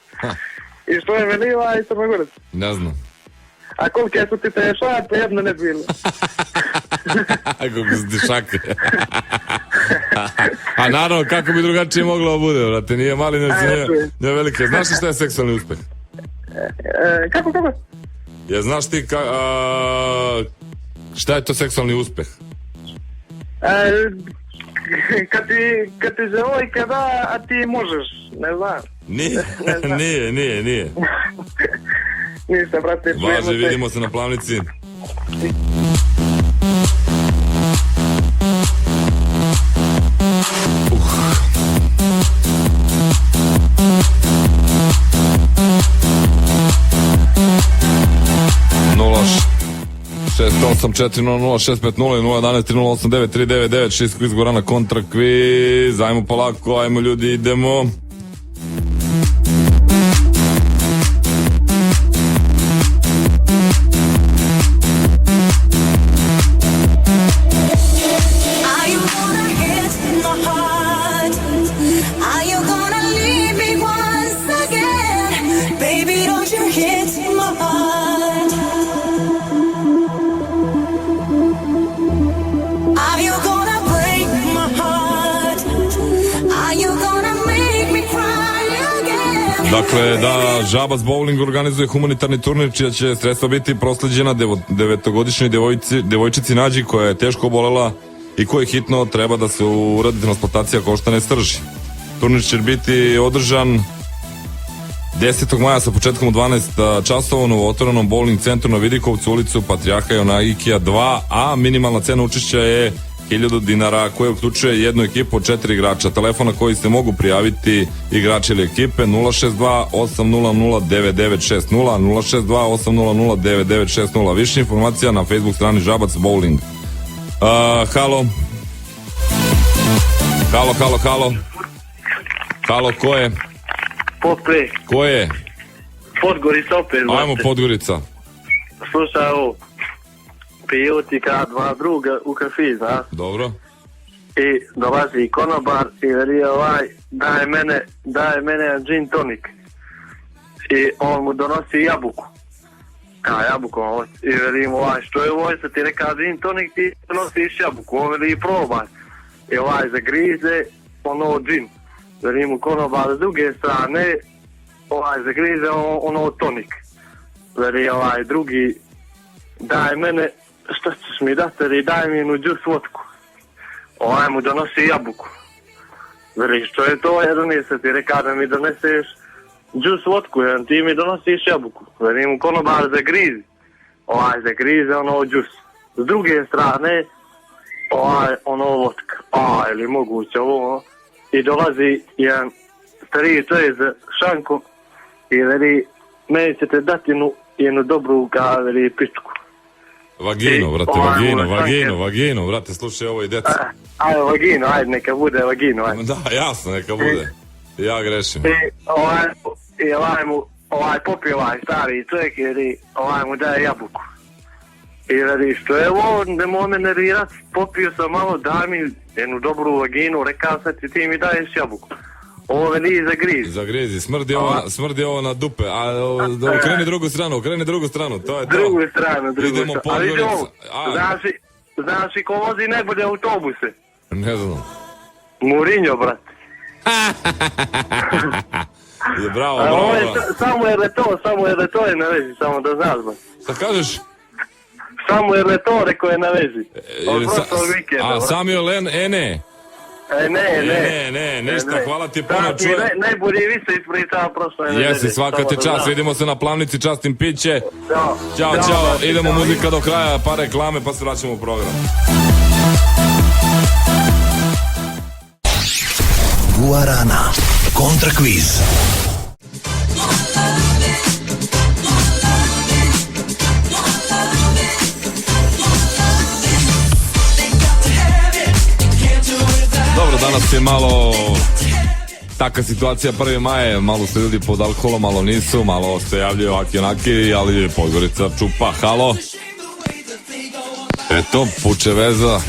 I što je veliva i Crnogorac? Ne znam. A kolike su ti te šake, jedno ne bilo. Koliko su ti šake. A naravno, kako bi drugačije moglo bude, brate, nije mali, nije velike. Znaš li šta je seksualni uspeh? Kako? Znaš ti šta je to seksualni uspeh? Kad ti devojka da, a ti možeš, ne znam. Nije. Ništa, brate. Važe, vidimo se na Plavnici. Nulaš 68400650 0113089 6 kviz Gorana kontra kviz. Ajmo polako, ajmo ljudi, idemo. Dakle, da Žabac Bowling organizuje humanitarni turnir čija će sredstva biti prosleđena 9-godišnjoj devojčici Nađi koja je teško obolela i koja hitno treba da se uradi transplantacija koštane srži. Turnir će biti održan 10. maja sa početkom u 12 časova u novootvorenom bowling centru na Vidikovcu, ulicu Patrijarha Jonaikija 2, a minimalna cena učešća je 1000 dinara koja uključuje jednu ekipu od 4 igrača. Telefon na koji se mogu prijaviti igrači ili ekipe 062 800 9960 062 800 9960. Više informacija na Facebook strani Žabac Bowling. Halo, ko je? Pope. Ko je? Podgorica opet. Ajmo Podgorica. Slušaj ovo. Piju ti kad dva druga u kafi, znaš? Dobro. I dolazi konobar i veli daje mene gin tonic. I on mu donosi jabuku. Jabuku i veli mu što je ovo, se ti reka gin tonic, ti donosiš jabuku. On veli probaj. I zagrize gin. Veli mu konobar s druge strane, zagrize tonik. Veli drugi daj mene, šta ćeš mi dati, ili daj mi jednu džus vodku. Mu donosi jabuku. Veli, što je to, jedan se ti reka da mi doneseš džus vodku, jedan ti mi donosiš jabuku. Veli mu konobar zagrizi. Zagrize džus. S druge strane, vodka. Ili moguće ovo. I dolazi jedan stariji čovjek za šankom i veli, meni ćete dati jednu dobru veli pičku. Vagino, brate, vagino, brate, slušaj ovo i deca. Vagino, neka bude vagino, Da, jasno, neka bude. Ja grešim. I popio stari čovjek i mu daje jabuku. I veli, što je ovo, nemoj me nervirat, popio sam malo, daj mi jednu dobru vaginu, rekao sam ti mi daješ jabuku. Ovo veli Zagrizi, smrdi ovo na dupe, a okreni drugu stranu, to je to. Drugu stranu. Idemo Podgorica. Znaš i ko vozi najbolje autobuse? Ne znam. Mourinho, brate. Bravo. Samo je to je na vezi, samo da znaš, brate. Šta kažeš? Samo je to rekao je na vezi. Samuel Ene. Ne, ništa, hvala ti puno. Najbolje vi se ispričava prošlo. Jesi, svaka ti čast, vidimo se na Plavnici, častim piće. Ćao, idemo muzika do kraja, pa reklame, pa se vraćamo u program. Guarana, kontra kviz. danas je malo taka situacija 1. maja, malo su ljudi pod alkoholom, malo nisu, malo se javljaju ovaki onaki, ali Podgorica čupa, halo. Eto, puče veza,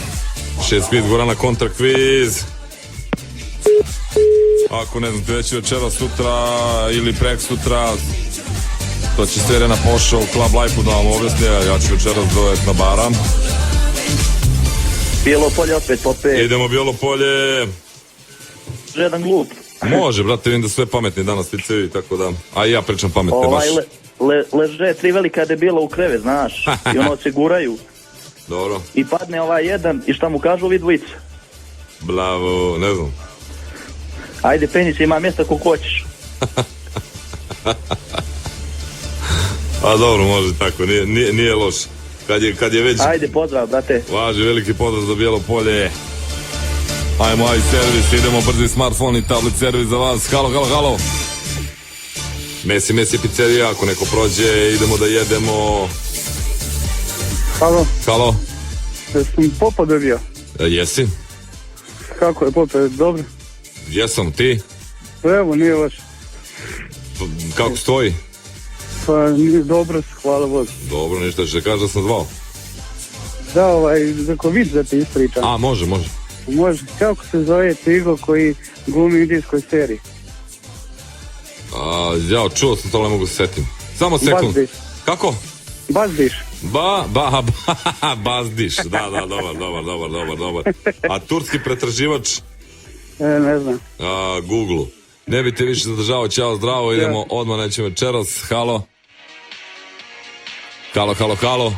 6 kviz gora na kontra kviz. Ako ne znate već večera, sutra ili prek sutra, to će Serena pošao u Club Life-u da vam objasnije, ja ću večeras dovek na bara. Bijelo polje opet, Pope. Idemo Bijelo polje. Jedan glup. Može, brate, vidim da sve pametni danas ticevi, tako da, a i ja pričam pametne baš. Leže 3 velika debila u kreve, znaš, i ono se guraju. Dobro. I padne ovaj jedan, i šta mu kažu ovi dvojica? Bravo, ne znam. Ajde, penji se, ima mjesta koliko hoćeš. A dobro, može tako, nije loš. Kad je već... Ajde, pozdrav, brate. Važi, veliki pozdrav za Bijelo polje. Ajmo, aj servis, idemo, brzi smartfon i tablet servis za vas. Halo, halo, halo. Mesi pizzerija, ako neko prođe, idemo da jedemo. Halo. Halo. Jesam Popa dobio. Jesi? Kako je Popa, dobro? Jesam, ti? Evo, nije loš. Kako stoji? Pa nije dobro, hvala Bogu. Dobro, ništa, će kaži da sam zvao. Da, za COVID da te ispričam. A, može. Može. Kako se zove Tigo koji glumi u indijskoj seriji? Ja, čuo sam to, ne mogu se setim. Samo sekund. Bazdiš. Kako? Bazdiš. Bazdiš. Da, dobar. A turski pretraživač? Ne znam. Google. Ne bi te više zadržavao, ćao, zdravo, idemo odmah, nećemo večeras. Halo. Halo.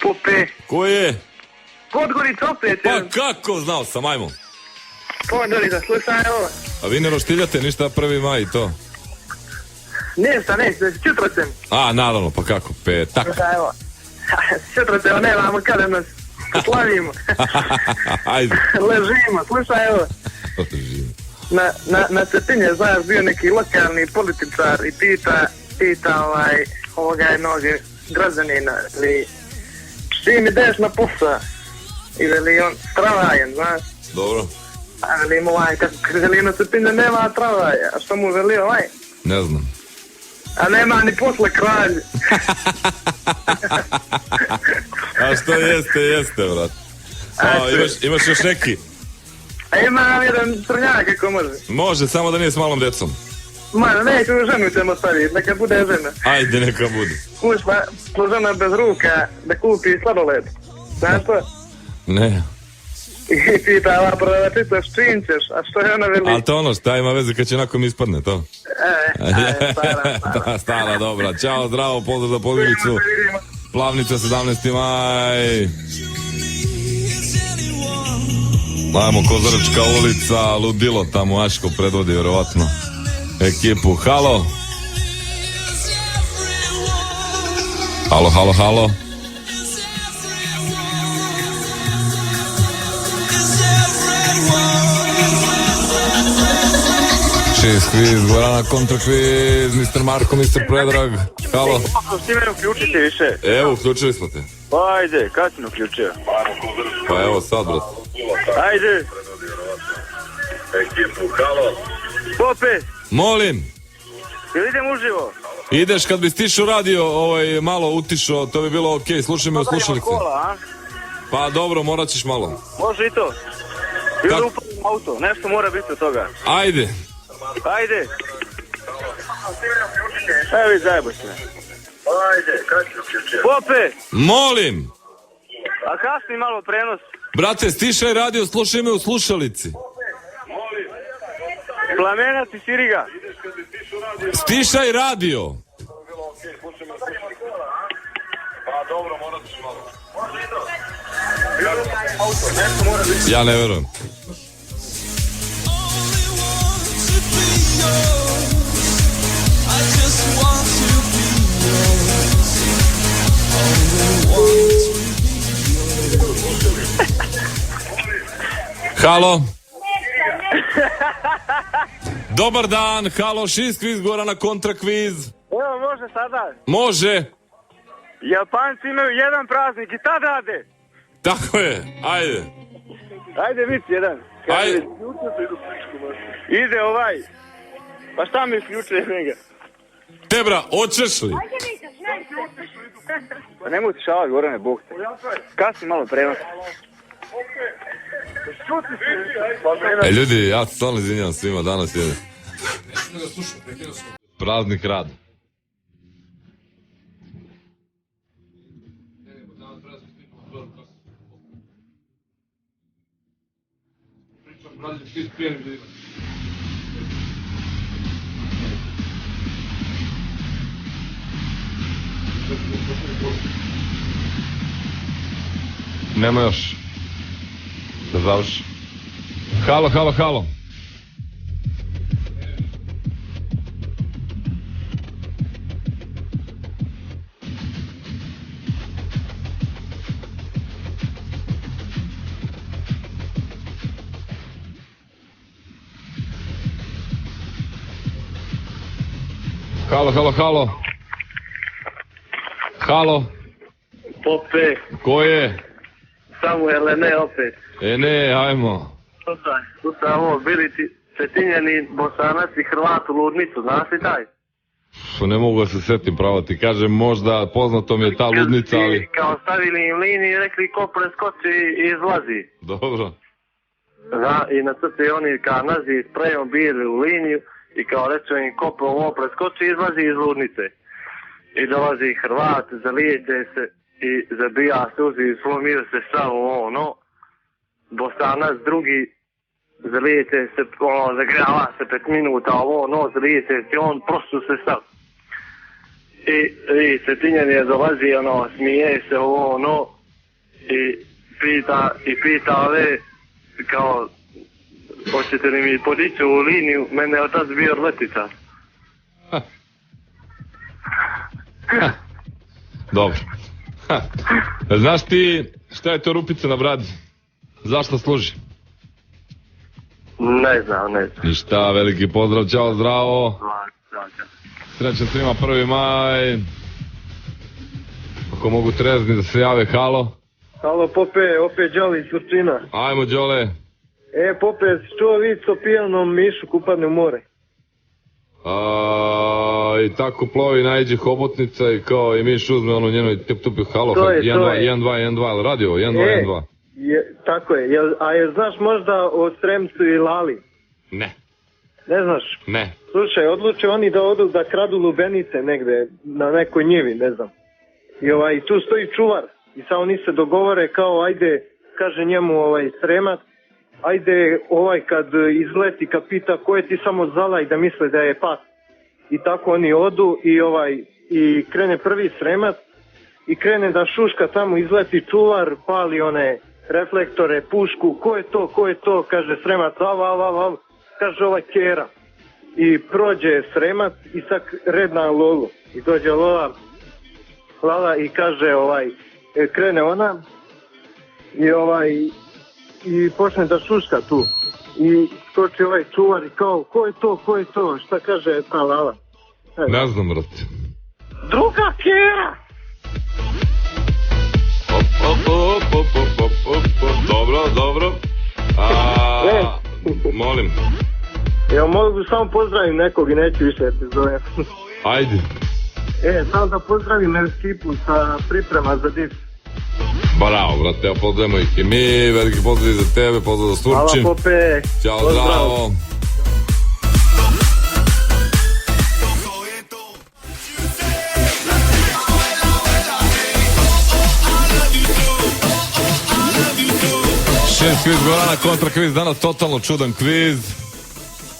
Pope. Ko je? Podgorica opet. Pa kako, znao sam, ajmo. Podgorica, slušaj ovo. A vi ne roštiljate ništa 1. maj i to? Ne, čutro sam. A, naravno, pa kako, petak. Slušaj ovo. Čutro sam, nemamo kada nas slavimo. Ajde. Ležimo, slušaj ovo. Na Cetinje, znaš, bio neki lokalni političar i pita ovoga jednog građanina, ili s čim ideš na posao, i veli on travajen, znaš. Dobro. A veli mu kako veli na Cetinje nema travaja, a što mu veli Ne znam. A nema ni posle kralj. A što jeste, brat. Imaš još neki? A ima jedan crnjak ako može. Može, samo da nije s malom djecom. Neću ženu ćemo staviti, neka bude žena. Ajde, neka bude. Ušla žena bez ruka da kupi sladoled. Znaš to? Ne. I pita ova prodavačica s čim ćeš, a što je ona veli? Ali to ono, šta ima veze kad će onako mi ispadne, to? Stara, dobra. Ćao, zdravo, pozdrav za Podgoricu. Plavnica, 17. maj. Ajmo, Kozaračka ulica, ludilo tamo, Aško predvodi vjerovatno ekipu. Halo. Halo. Šest kviz, Gorana kontra kviz, Mr. Marko, Mr. Predrag. Halo. Ti mene uključite više. Evo, uključili smo te. Ajde, kad si me uključio? Pa evo sad, brat. Ajde. Ekipu, halo. Pope. Molim. Jel idem uživo? Ideš kad bi stišao radio, malo utišao, to bi bilo okej, slušaj me u slušalice. Pa dobro, morat ćeš malo. Može i to. Ili upadim auto, nešto mora biti od toga. Ajde. Evo i zajeboj se. Ajde, kad si uključio? Pope! Molim! A kasni malo prenos. Brate, stišaj radio, slušaj me u slušalici. Plamenati Siriga. Stišaj radio. Pa dobro, morat ćeš malo. Ja ne verujem. Halo. Dobar dan, halo, 6 kviz gora na kontra kviz. Evo, može sada. Može. Japanci imaju jedan praznik i tad rade. Tako je, ajde. Ajde, vic jedan. Ajde. Ide ovaj. Pa šta mi ključe njega? Tebra, hoćeš li? Pa nemoj ti šalat, Gorane, Bog te. Kasni malo prenos. Ljudi, ja se stvarno izvinjam svima, danas je praznik rada. Nema još. Da završi. Halo, halo, halo. Halo, halo, halo. Halo. Pope, Ko je? Samuele, ne opet. Ne, ajmo. Slušaj, ovo, bili ti Cetinjani, Bosanac i Hrvat u Ludnicu, znaš li taj? Ne mogu da se setim, pravo ti kažem, možda poznato mi je ta ludnica, ali... I kao stavili im liniju i rekli ko preskoči i izlazi. Dobro. Da, i na crti oni kao nazi sprejom bili u liniju i kao reče im ko ovo preskoči i izlazi iz Ludnice. I dolazi Hrvat, zalijete se i zabija suzi i slomio se samo ono. Bosanac drugi zalijete se, ono, zagrava se 5 minuta, ovo ono, zalijete se, on prosto se stav. I Cetinjan je dolazi, ono, smije se, ovo ono, i pita ove, kao, hoćete li mi podići u liniju, mene je otac bio letica. Dobro. Znaš ti šta je to rupica na bradi? Zašto služi? Ne znam. Ništa, veliki pozdrav, čao, zdravo. Srećan svima 1. maj. Ako mogu trezni da se jave, halo. Halo, Pope, opet Đoli iz Surčina. Ajmo, Đole. Pope, čuo vic o pijanom mišu kupadne u more? I tako plovi, naiđe hobotnica i kao i miš uzme ono njeno i tupi halo, 1-2, ali radio, 1-2. Tako je, a znaš možda o Sremcu i Lali? Ne. Ne znaš? Ne. Slušaj, odluče oni da odu da kradu lubenice negde, na nekoj njivi, ne znam. I tu stoji čuvar i sad oni se dogovore kao ajde, kaže njemu Sremac, ajde kad izleti, kad pita ko je ti samo zalaj da misle da je pas. I tako oni odu i krene prvi Sremac i krene da šuška tamo, izleti čuvar, pali one reflektore, pušku, ko je to, kaže Sremac, av, kaže Kera. I prođe Sremac i sad red na Lolu. I dođe Lala i kaže krene ona i počne da šuška tu. I skoči čuvar i kao, ko je to, šta kaže ta Lala? Ne znam, brate. Druga Kera! Dobro. Molim. Evo, mogu samo pozdravim nekog i neću više te zovem. Ajde. Samo da pozdravim ekipu sa priprema za div. Bravo, brate, ja pozdravimo ih i mi, veliki pozdrav za tebe, pozdrav za Surčin. Hvala, Pope. Ćao, zdravo. Šest kviz Gorana, kontra kviz, danas totalno čudan kviz.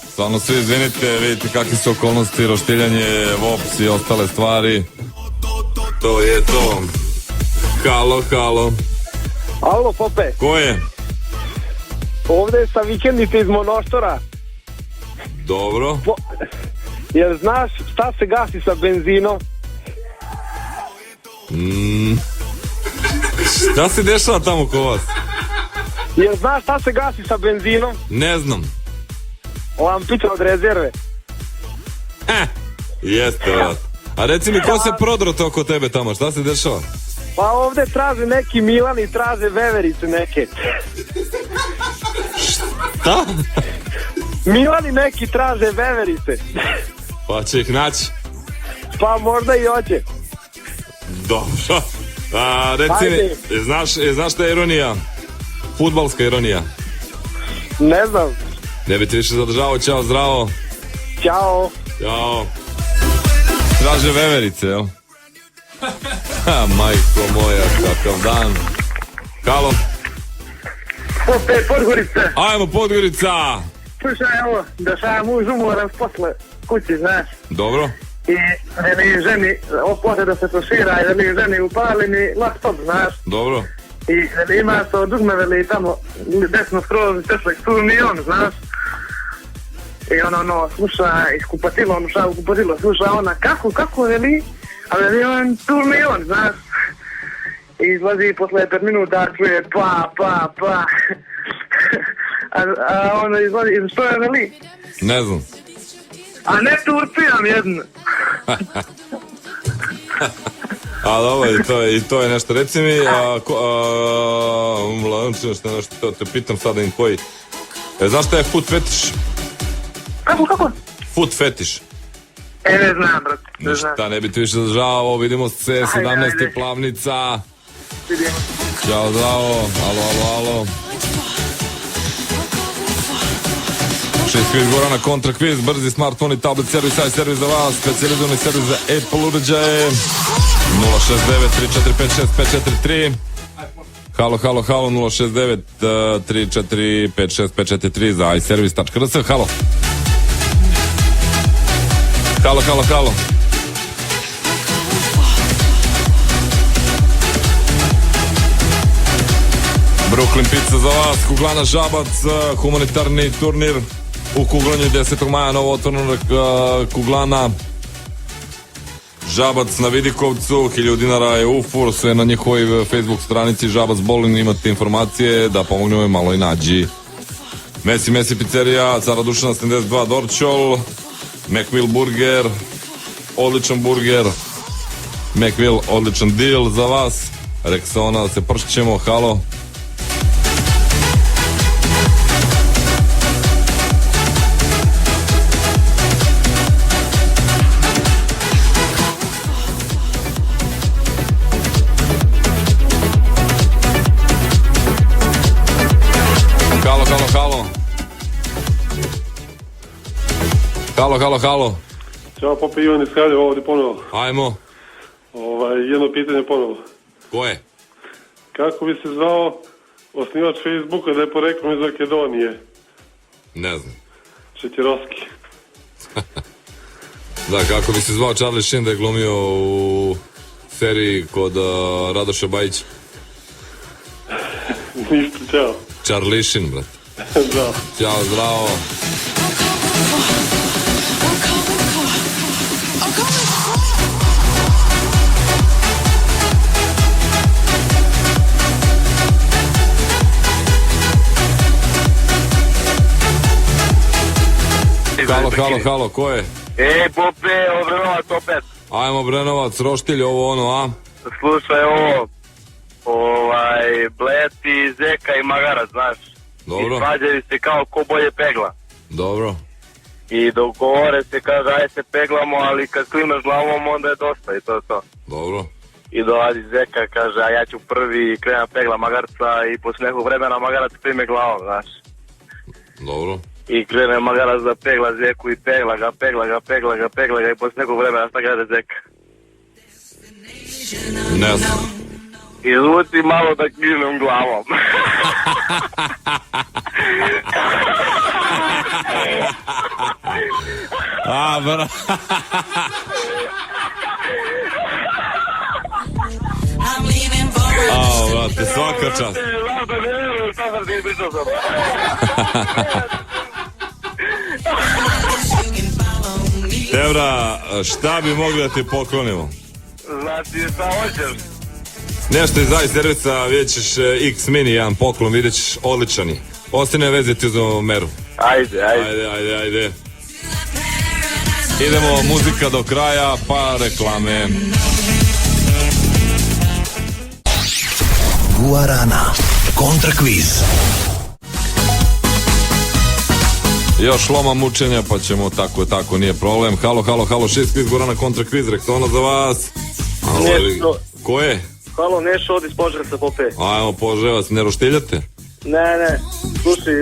Stvarno svi izvinite, vidite kakve su okolnosti, roštiljanje, vops i ostale stvari. To je to. Halo. Alo, Pope. Ko je? Ovdje sam vikendica iz Monoštora. Dobro. Jer znaš šta se gasi sa benzinom? Šta se dešava tamo ko vas? Jer znaš šta se gasi sa benzinom? Ne znam. Ovam pića od rezerve. Jeste, vrat. A reci mi, ko se prodro to oko tebe tamo, šta se dešava? Pa ovdje traže neki Milan i traže veverice neke. Šta? Milani neki traže veverice. Pa će ih naći. Pa možda i hoće. Dobro. Reci mi, znaš šta je ironija? Fudbalska ironija. Ne znam. Ne bi ti više zadržavao, čao, zdravo. Ćao. Ćao. Traže veverice, jel? Majko moja, kakav dan. Halo. Opet Podgorica. Ajmo Podgorica. Slušaj, evo, došavam uz umoran posle kući, znaš. Dobro. I da mi ženi, opose da se prošira i da mi ženi upali mi laptop, znaš. Dobro. I da mi ima to dugme veli tamo, desno skroz, teslek, tu mi on, znaš. I ono, sluša, iskupatilo, ono šta ukupatilo, sluša ona, kako veli? A veli on, tu mi on, znaš. I izlazi posle 5 minuta, čuje pa. A ono izlazi, što je veli? Ne znam. A ne turpijam jedno. A dobro, i to je nešto. Reci mi, nešto te pitam sada koji. Znaš šta je food fetiš? Kako? Food fetiš. Ne znam, brate. Ništa, ne bi ti više zadržavao, vidimo se, 17. Plavnica. Vidimo. Ćao, zdravo, alo. 6 kviz Gorana, kontra kviz, brzi smartphone i tablet servis, aj servis za vas, specializovani servis za Apple uređaje. 069-345-6543. Halo, 069-345-6543 za iservis.rs. Halo. Halo. Brooklyn Pizza za vas, Kuglana Žabac, humanitarni turnir u kuglanju 10. maja, novo otvorena Kuglana Žabac na Vidikovcu, 1000 dinara je ufur, sve na njihovoj Facebook stranici Žabac Bowling, imate informacije da pomognemo malo i nađi. Messi pizzerija, Cara Dušana 72 Dorčol, McVille burger, odličan burger, McVille odličan deal za vas, Rexona da se pršćemo, halo. Halo. Ćao, Pope Ivan iz Kraljeva, ovdje ponovo. Ajmo. Jedno pitanje ponovo. Koje? Kako bi se zvao osnivač Facebooka da je poreklom iz Makedonije? Ne znam. Šećerovski. Da, kako bi se zvao Charlie Sheen da je glumio u seriji kod Radoša Bajića? Ništa, čao. Charlie Sheen, brate. Da. Ćao, zdravo. Halo, ko je? Pope, Obrenovac opet. Ajmo Brenovac, Roštilj, ovo ono, a? Slušaj ovo, Bleti, Zeka i Magarac, znaš. Dobro. I svađaju se kao ko bolje pegla. Dobro. I dogovore se, kaže, aj se peglamo, ali kad klimaš glavom, onda je dosta i to je to. Dobro. I dolazi Zeka, kaže, a ja ću prvi krena pegla Magarca i posle nekog vremena Magarac prime glavom, znaš. Dobro. I krene Magarac da pegla Zeku i pegla ga i posle nekog vremena šta kaže Zeka? Ne znam. Izvuci malo da klinem glavom. A, bra. A, brate, svaka čast. Evra, šta bi mogli da ti poklonimo? Znači, šta hoćeš? Nešto iz iServisa, vidjet ćeš X Mini, jedan poklon, vidjet ćeš odličan je. Ostane veze ti uzmemo meru. Ajde. Idemo, muzika do kraja, pa reklame. Guarana, kontra kviz. Još loma mučenja, pa ćemo tako, nije problem. Halo, 6 kviz Gorana kontra kviz, Rektona za vas. Nešto. Ko je? Halo, Nešo od iz Požarevca, Pope. Ajmo, Požarevac, ne roštiljate? Ne, slušaj,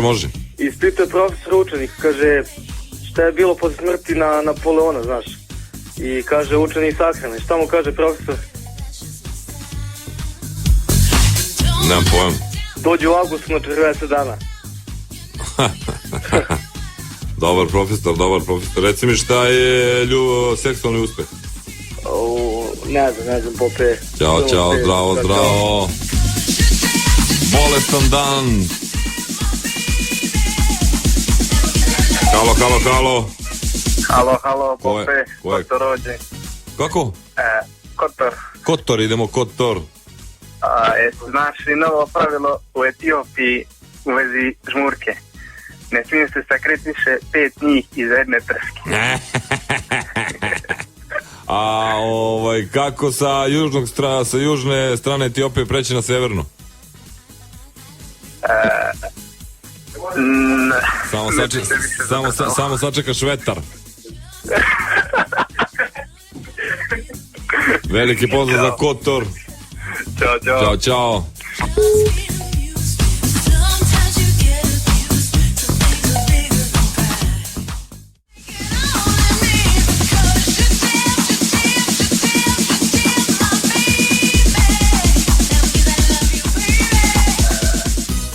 Može. Ispituje profesor učenik, kaže, šta je bilo posle smrti na Napoleona, znaš? I kaže, učenik sahrane. Šta mu kaže profesor? Nemam pojem. Dođe u avgustu na 40 dana. Dobar profesor. Reci mi šta je seksualni uspeh? Ne znam, Pope. Ćao, zdravo. Bolestan dan. Halo. Halo, Pope. Kotor rođe. Kako? Kotor. Kotor, idemo Kotor. Znaš li novo pravilo u Etiopiji u vezi žmurke? Ne smije se sakriti više 5 njih iza jedne prske. A kako sa južne strane Etiopije preći na severnu? Samo sačekaš vetar. Veliki pozdrav za Kotor. Ćao.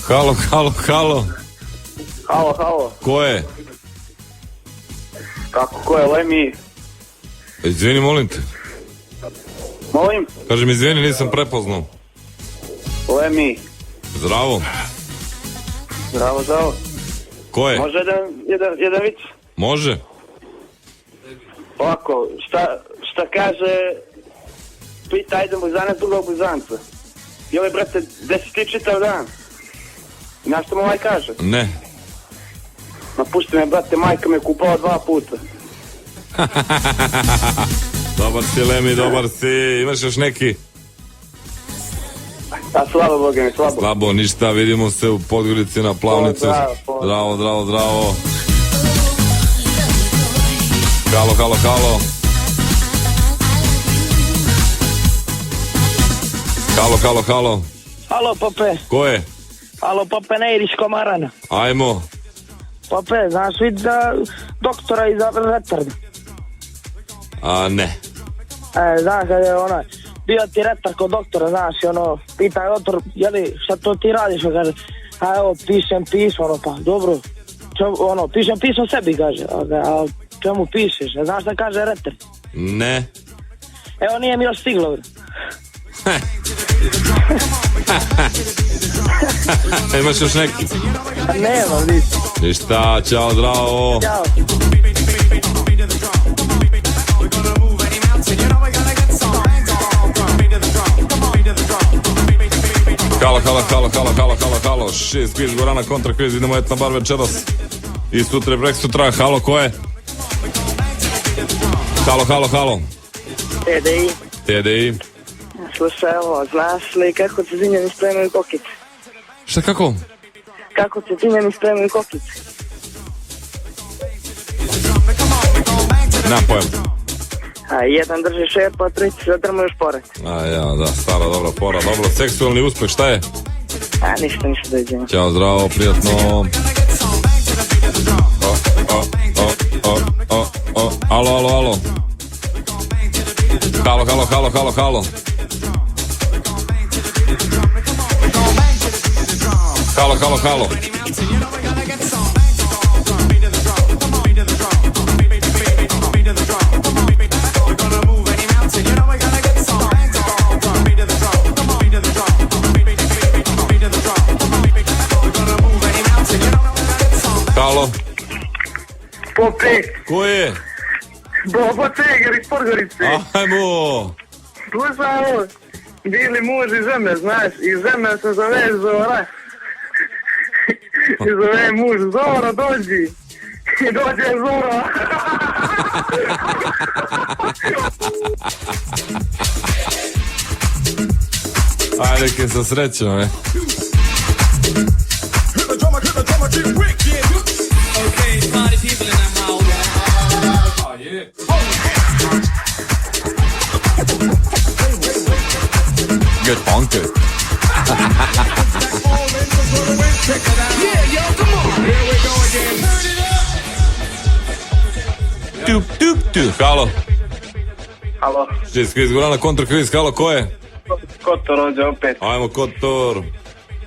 Halo. Halo. Ko je? Ko je, Lemi? Izvini, molim te. Molim? Kažem, izvini, nisam prepoznao. Lemi. Zdravo. Zdravo. Ko je? Može jedan vic? Može. Ovako, šta kaže, pita jedan buzanac drugog buzanca. I ovaj, brate, gde si ti čitav dan? Znaš što mu ovaj kaže? Ne. Napušti me, brate, majka me kupala 2 puta. Dobar si, Lemi, Imaš još neki? Slabo, Boga mi, slabo. Slabo, ništa, vidimo se u Podgorici na Plavnicu. Zdravo. Halo. Halo, Pope. Ko je? Halo, Pope, ne iriš komarana. Ajmo. Pope, znaš vid za doktora i za retarda? Ne. Znaš kada je bio ti retar kod doktora, znaš, pita doktor, jeli, šta to ti radiš? Kaže, evo, pišem pismo, pa, dobro. Pišem pismo sebi, kaže, a čemu pišeš? Znaš šta kaže retar? Ne. Evo, nije mi još stiglo. Imaš još neki? Nemam, nisam. Ništa, čao, zdravo. Ćao. Halo. 6 kviz Gorana kontra kviz, idemo etna bar večeras. I sutra i prek sutra. Halo, ko je? Halo. TDI. Slušaj, evo, znaš li kako se Dinjani spremaju kokice? Šta, kako? Kako se Dinjani spremaju kokice? Nemam pojem. Jedan drži šerpu, a treći se drmaju šporet. Da, stara, dobra pora. Dobro, seksualni uspeh, šta je? Ništa, dođemo. Ćao, zdravo, prijatno. Alo. Halo. Halo. Pope. Ko je? Bobo Ceger iz Podgorice. Ajmo. Slušaj, ovo, bili muž i žene, znaš, i žena se zove Zora. I zove muž, Zora, dođi. I dođe Zora. Ajde, ke sa srećom, Okay, party people in the house. Oh, yeah. Get funky. Yeah, yo, come on. Here we go again. Turn it up. Tup. Halo. Halo, Šis kviz Gorana, kontra kviz. Halo, ko je? Kotor ovdje opet. Ajmo, Kotor.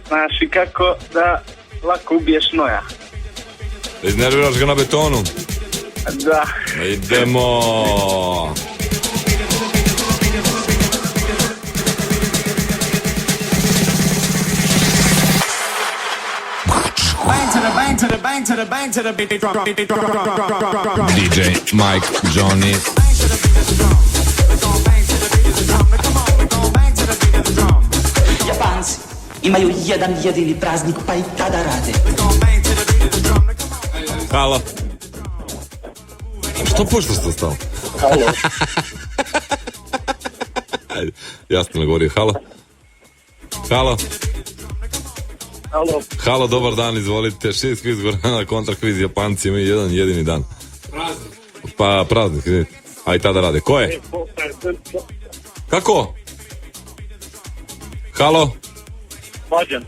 Znaš i kako da lako ubiješ noja? Iznerviraš ga na betonu. Da. Idemo. Bang to the bang to the bang to the bang to the beat drop. DJ Mike Johnny. Japanci imaju jedan jedini praznik, pa i tada rade. Halo. Što pošto ste stao? Halo. Ajde, jasno mi govori. Halo. Halo. Halo. Halo, dobar dan, izvolite. Šest kviz Gorana, kontra kviz Japanci imaju jedan jedini dan. Praznik. Pa praznik, vidite. A i tada rade. Ko je? Kako? Halo? Mlađan.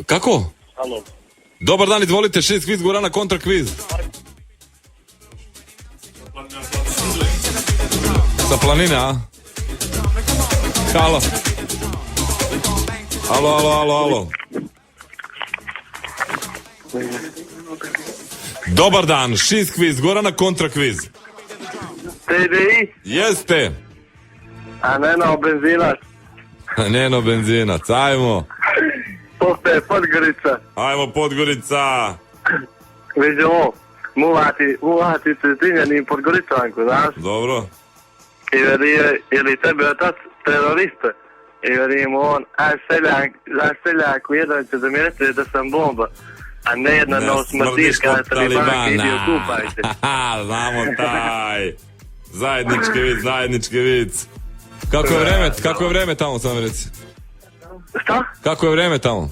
Kako? Halo. Dobar dan, izvolite. Šest kviz Gorana, kontra kviz. Sa planine, a? Halo. Halo. Dobar dan, šest kviz Gorana, kontra kviz. TDI, Jeste. a ne na benzinac. Neno benzinac, ajmo. Postaje Podgorica. Ajmo Podgorica. Vidi ovo, muvati Cetinjanin Podgoricanku, znaš? Dobro. I ili tebe otac terorista. I vedim on, seljaku, jedan će da mi reći da sam bomba. A ne jedna na smrdiš kada talibanke idio kupajte. Znamo taj. Zajednički vic. Kako je vreme tamo, samo reci? Šta? Kako je vreme tamo?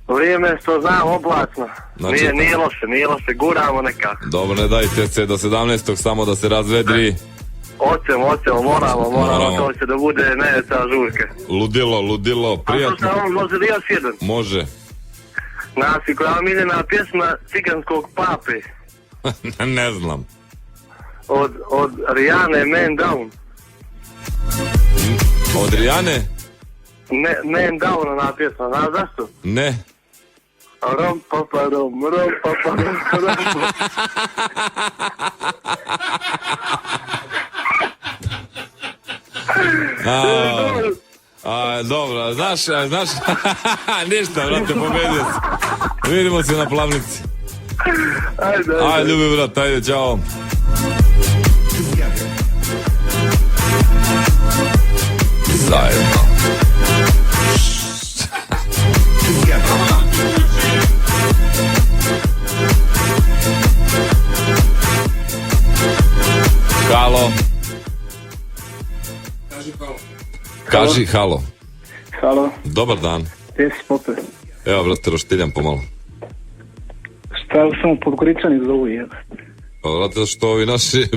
Vrijeme što znam oblačno. Znači, Nije loše, guramo nekako. Dobro, ne dajte se do 17. samo da se razvedri. Hoćemo, moramo, to će da bude najveća žurka. Ludilo, prijatno. A to može li još jedan? Može. Nasi koja miljena pjesma Ciganskog pape. Ne znam. Od Rijane Man Down. Od Rijane? Ne, Man Down ona pjesma, znaš zašto? Ne. Rom papa rom. Dobro, znaš, ništa, brate, pobedio si. Vidimo se na Plavnici. Ajde, ljubi, brat, ajde, čao. Zajedno. Halo. Kaži halo. Halo. Dobar dan. Gdje si Pope? Evo, brate, roštiljam pomalo. Šta samo Podgoričani zovu je? Pa, brate, što ovi naši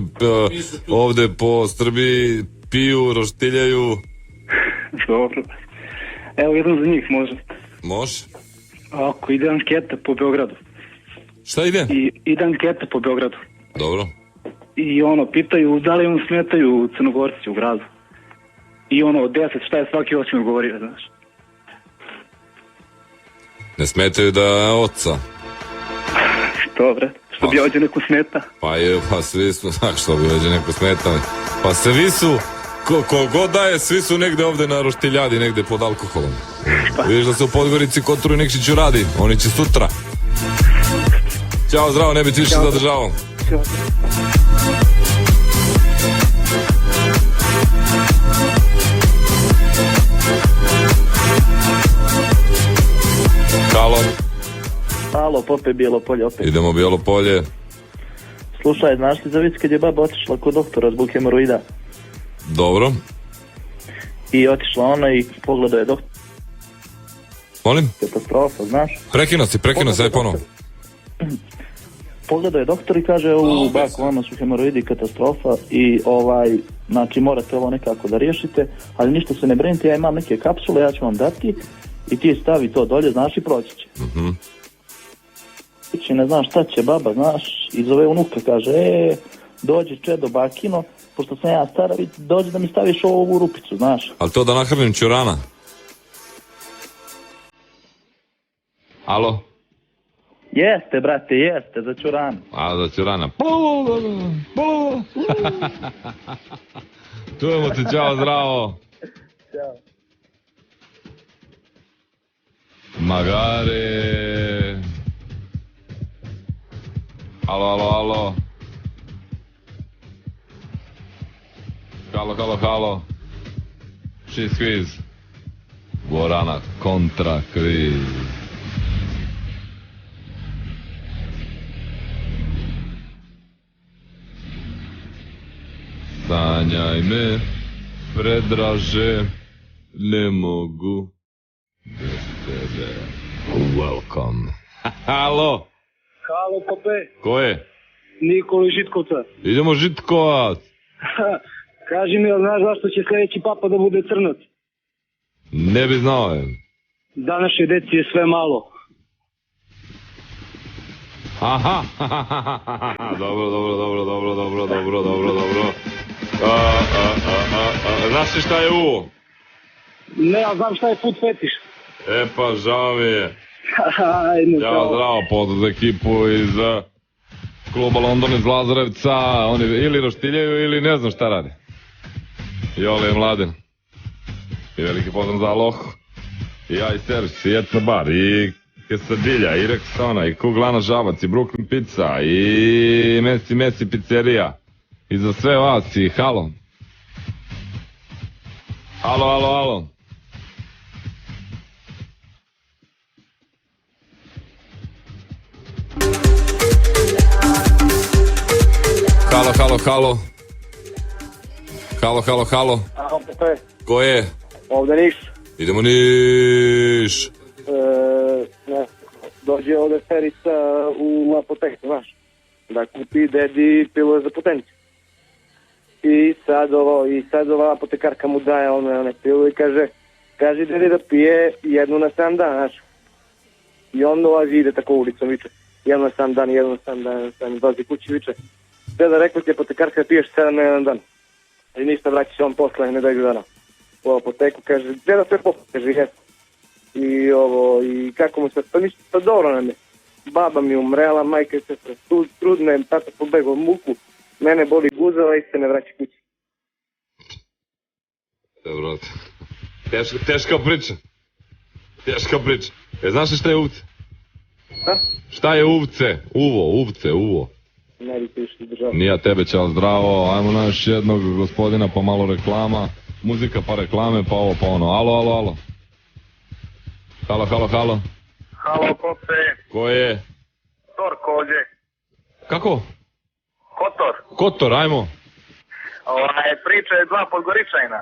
ovde po Srbiji piju, roštiljaju. Dobro. Evo, jedan za njih može. Može? Ako ide anketa po Beogradu. Šta ide? Ide anketa po Beogradu. Dobro. I pitaju da li im smetaju Crnogorci u gradu. I od 10, šta je svaki 8 govorio, znaš? Ne smetaju da je oca. Što, bre? Što bi ovdje neko smeta? Pa svi su, što bi ovdje neko smeta? Pa svi su, ko daje, svi su negde ovde na roštiljadi, negde pod alkoholom. Vidiš da se u Podgorici Kotoru i Nikšiću radi, oni će sutra. Ćao, zdravo, ne bi ti više zadržavao. Ćao. Halo, Pope, Bijelo polje opet. Idemo Bijelo polje. Slušaj, znaš li za vic kad je baba otišla kod doktora zbog hemoroida? Dobro. I otišla ona i pogledao je doktor. Molim? Katastrofa, znaš? Prekinuo si, aj ponovo. Pogledao je doktor i kaže u baku vama su hemoroidi, katastrofa i znači morate ovo nekako da riješite, ali ništa se ne brinite, ja imam neke kapsule, ja ću vam dati i ti stavi to dolje, znaš, i proći će. Ne znam šta će baba, znaš, i zove unuka, kaže, dođi čedo bakino, pošto sam ja stara, dođi da mi staviš ovu rupicu, znaš. Ali to da nahrnim ćurana. Alo? Jeste, brate, jeste, za ćurana. A, za ćurana. Čujemo se, čao, zdravo. Ćao. Magare. Alo. Halo. Šiz kviz. Gorana kontra kviz. Sanjaj me, predraže, ne mogu bez tebe. Welcome. Halo. Halo, Pope. Ko je? Nikola iz Žitkovca. Idemo Žitkovac. Kaži mi, znaš zašto će sljedeći papa da bude crnac? Ne bi znao je. Današnje deci je sve malo. Aha. Dobro. Znaš li šta je uvo? Ne, ja znam šta je food fetiš. E pa, žao mi je. Ćao, zdravo, pozdrav za ekipu iz kluba London iz Lazarevca. Oni ili roštiljaju ili ne znam šta rade. Jole je Mladen. I veliki pozdrav za Alohu. I ja i Servis, i Etna Bar, i Quesadilla, i Rexona, i Kuglana Žabac, i Brooklyn Pizza, i Messi Pizzerija. I za sve vas, i halo. Halo. Halo. Halo. Ko je? Ovdje Niš. Idemo Niš. Dođe ovdje Ferica u apoteku, znaš. Da kupi dedi pilule za potenciju. I sad ova apotekarka mu daje one pilu i kaže dedi da pije jednu na 7 dana, znaš. I on dolazi ide tako ulicom, viče. Jedno na 7 dan, dolazi kući, viče. Deda, rekao ti apotekarka da piješ 7 na 1 dan. I ništa, vraći se on posle, ne daju dana. U apoteku, kaže, deda, sve posle, kaže, jes. I kako mu se, pa ništa, pa dobro nam je. Baba mi umrela, majka je se trudne, tata pobegao muku, mene boli guzava i se ne vraća kući. Dobro, teška priča. Znaš li šta je uvce? Šta je uvce? Uvo. Ne bi se išli država. Nija tebe, čao, zdravo. Ajmo na još jednog gospodina, pa malo reklama. Muzika, pa reklame, pa ovo, pa ono. Alo. Halo. Halo, Pope. Ko je? Torko ovdje. Kako? Kotor, ajmo. Priča je dva Podgoričajna.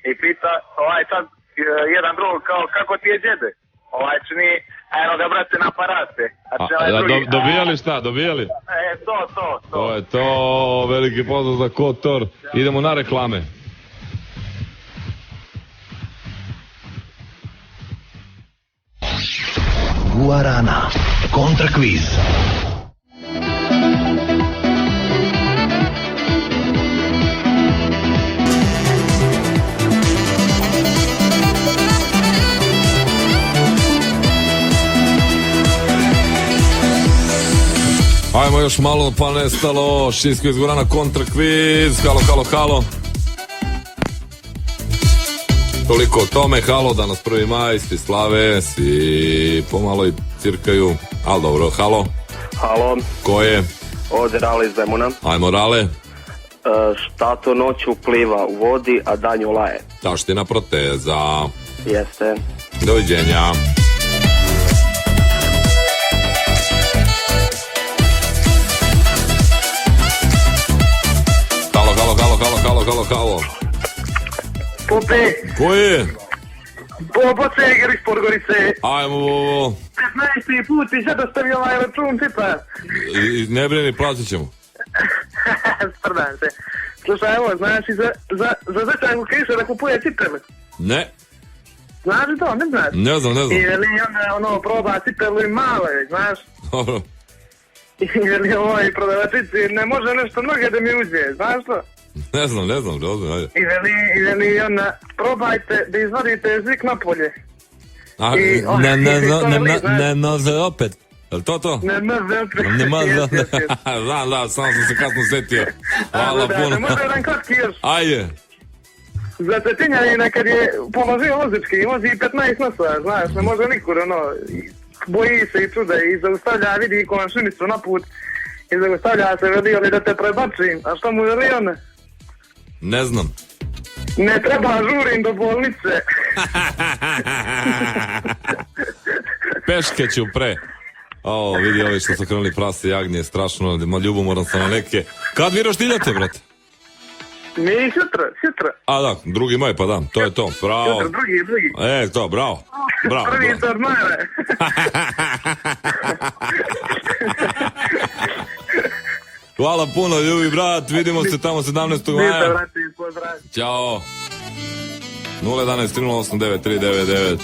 I pita, sad jedan drugog kao, kako ti je djede? Čini, ajmo ga brate na aparate. Dobijali šta? To. To je to, veliki pozdrav za Kotor. Idemo na reklame. Guarana. Kontra kviz. Ajmo još malo, pa nestalo. Šinski iz Gorana, kontra kviz. Halo. Toliko o tome, halo, danas 1. maj, svi slave, svi pomalo i cirkaju, ali dobro, halo. Halo. Ko je? Ovdje Rale iz Zemuna. Ajmo, Rale. Šta to noću pliva u vodi, a danju laje? Taština proteza. Jeste. Doviđenja. Halo. Pope. Ko je? Po Ceger iz Podgorice. Ajmo, 15. put i sad ostavi ovaj račun, tipa. Ne brini, platit ćemo. Sprdam se. Slušaj, evo, znaš i za Zečanku Kriša da kupuje cipele. Ne. Znaš li to? Ne znaš? Ne znam. I veli onda proba cipelu i male, znaš? Dobro. I veli ovoj prodavačici, ne može nešto noge da mi uđe, znaš to? Ne znam, ajde. I veli onda, probajte da izvadite zik napolje. A, ne može opet. Je li to? Ne može opet. Ne može. Da, sam se kasno setio. Hvala puno. Ne može jedan kratki još. Ajde. Za Cetinjanina kad je pomazio vozički, vozi 15 nosa, znaš, ne može nikur, boji se i čuda i zaustavlja, vidi komšinicu na put i zaustavlja se, veli ali da te prebacim, a što mu veli on? Ne znam. Ne treba, žurim do bolnice. Peške ću pre. O, vidi ovi što su krenuli prase, jagnje, strašno, ljubomoran sam na neke. Kad vi roštiljate, brate? Mi sutra. A da, 2. maj, pa da, to je to, bravo. Sutra, drugi. To, bravo. Prvi se odmajve. Hvala puno, ljubi brat, vidimo se tamo 17. maja. Ćao. 011 308 9399.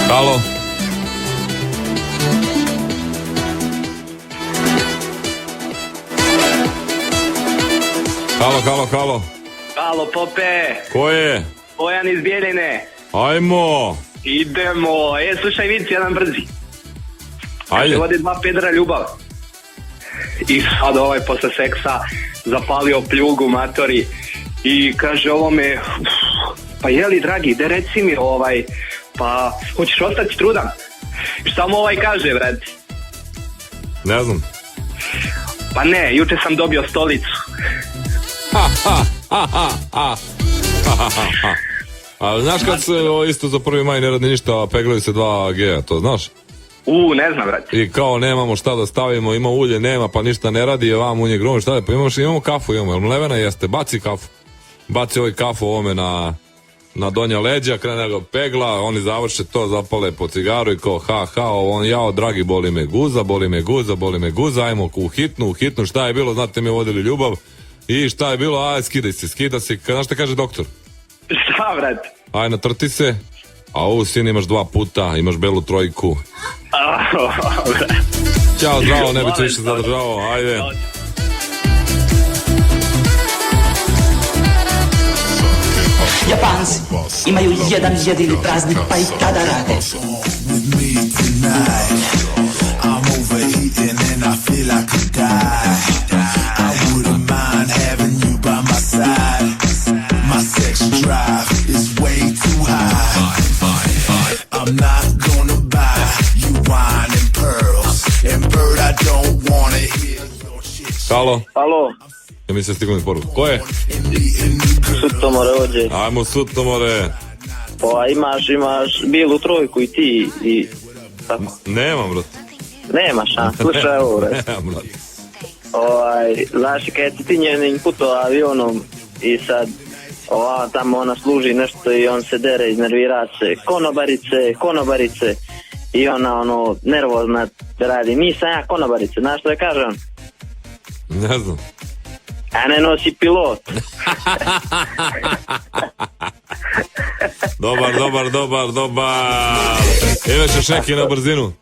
Halo. Halo. Halo, Pope. Ko je? Bojan iz Bjeljine. Ajmo. Idemo. Slušaj, vici, jedan brzi. Ajde. Vodi 2 pedra ljubav. I sad ovaj posle seksa zapalio pljugu matori i kaže ovome, pa jeli dragi, de reci mi pa hoćeš ostati trudan? Šta mu ovaj kaže, brad? Ne znam. Pa ne, juče sam dobio stolicu. A znaš kad se isto za 1. maj ne radi ništa, a peglaju se 2 G-a, to znaš? Ne znam, brad. I kao nemamo šta da stavimo, ima ulje, nema, pa ništa ne radi, vam unje gromi, šta je, pa imamo kafu, jel mlevena jeste, baci kafu. Baci ovaj kafu ovome na donja leđa, krene ga pegla, oni završe to, zapale po cigaru i kao on jao, dragi, boli me guza, ajmo u hitnu, šta je bilo, znate mi vodili ljubav i šta je bilo, aj skida se, znaš šta kaže doktor? Šta, brat? Aj natrti se, a sin imaš 2 puta, imaš belu trojku. Ćao, zdravo, ne bi se više zadržavao, ajde. Japanci imaju jedan jedini praznik, pa i tada rade. Halo. Ja mi se stigla mi poruku. Ko je? Sutomore ovdje. Ajmo Sutomore. Pa imaš bilu trojku i ti i tako. Nemam, brate. Nemaš, a? Slušaj ovo, brate. Nemam, brate. Znaš, kad ti njenim putovao avionom i sad tamo ona služi nešto i on se dere, iznervira se. Konobarice. I ona nervozna radi. Nisam ja konobarice, znaš što da kažem? Ne znam. A ne nosi pilot. Dobar. Imaš još neki na brzinu?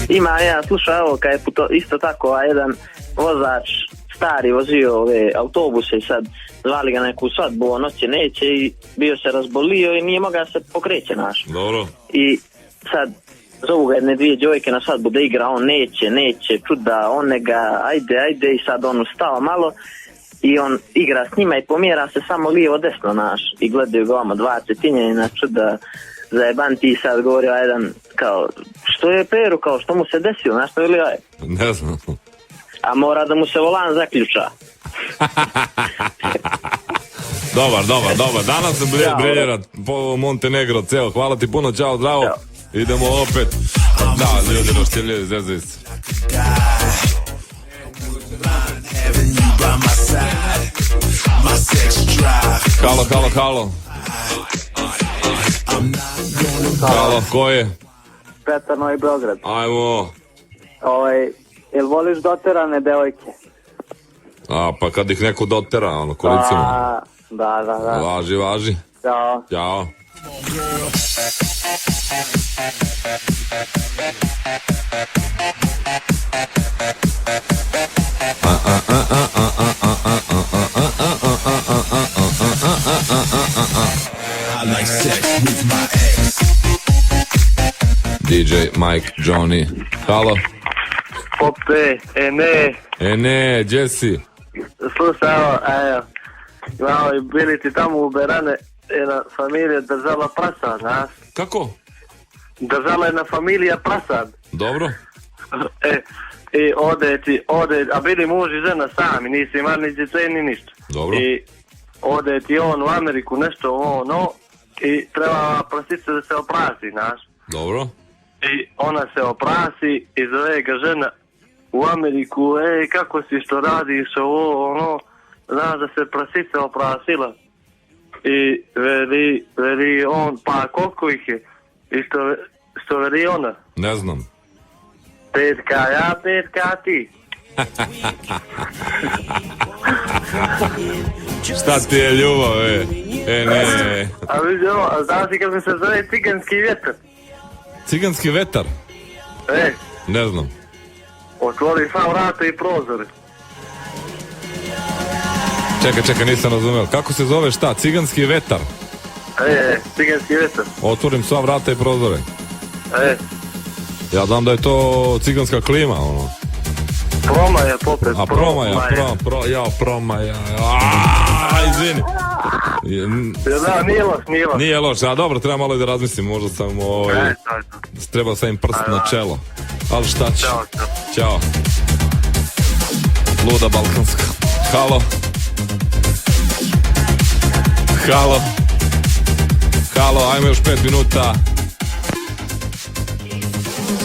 Ima jedan, slušaj, ovo kad je isto tako, jedan vozač stari vozio ove autobuse i sad zvali ga neku svadbu, on noće neće i bio se razbolio i nije mogao se pokreće naš. Dobro. I sad zovu ga jedne 2 djevojke na svadbu da igra, on neće, čuda, ajde i sad on ustao malo i on igra s njima i pomjera se samo lijevo desno naš i gledaju ga 2 Cetinjanina, čuda, zajeban ti sad govorio jedan, kao, što je Peru, kao, što mu se desilo, znaš što ili aj? Ne znam. A mora da mu se volan zaključa. Dobar. Danas se briljera po Montenegro, ceo. Hvala ti puno, čao, zdravo. Ćao. Idemo opet. Da, ljudi, roštilje, zezaj se. Halo. Halo, ko je? Petar, Novi Beograd. Ajmo. Jel voliš doterane devojke? A, pa kad ih neko dotera, ono, kolicima. Da. Važi. Ćao. DJ Mike Johnny. Halo. Pope, ne, gdje si? Slušaj, evo, bili ti tamo u Berane, jedna familija držala prasad, znaš? Kako? Držala jedna familija prasad. Dobro. I ode, a bili muž i žena sami, nisi imali ni djece ni ništa. Dobro. I ode ti on u Ameriku nešto i treba prasica da se oprasi, znaš? Dobro. I ona se oprasi i zove ga žena u Ameriku, kako si što radiš znaš da se prasica oprasila. I veli on, pa koliko ih je? I što veli ona? Ne znam. 5K ja, 5K ti. Šta ti je ljubav, ne. A vidi ovo, a znaš li kako se zove ciganski vjetar? Ciganski vetar? Ne znam. Otvori sva vrata i prozore. Čekaj, nisam razumio. Kako se zove šta? Ciganski vetar? Ciganski vetar. Otvorim sva vrata i prozore. Ja znam da je to ciganska klima, ono. Promaja, popet. A promaja. Izvini. Da, nije loš. Nije loš, a dobro, treba malo i da razmislim, možda sam treba sam im prst na čelo. Ali šta će? Ćao. Luda balkanska. Halo, ajmo još 5 minuta.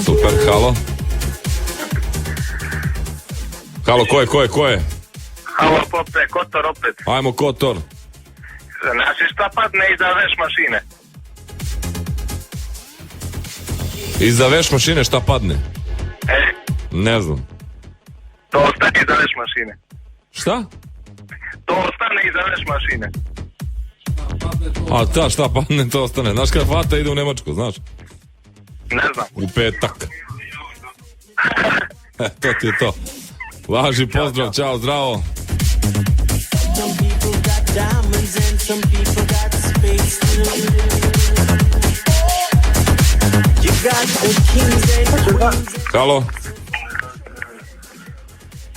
Super, halo. Ko je? Halo, Pope, Kotor opet. Ajmo, Kotor. Znaš šta padne iza veš mašine? Iza veš mašine šta padne? Ne znam. To ostane iza veš mašine. Šta? To ostane iza veš mašine. A šta padne, to ostane. Znaš kada Fata ide u Nemačku, znaš? Ne znam. U petak. To ti je to. Važi, pozdrav, čao, zdravo.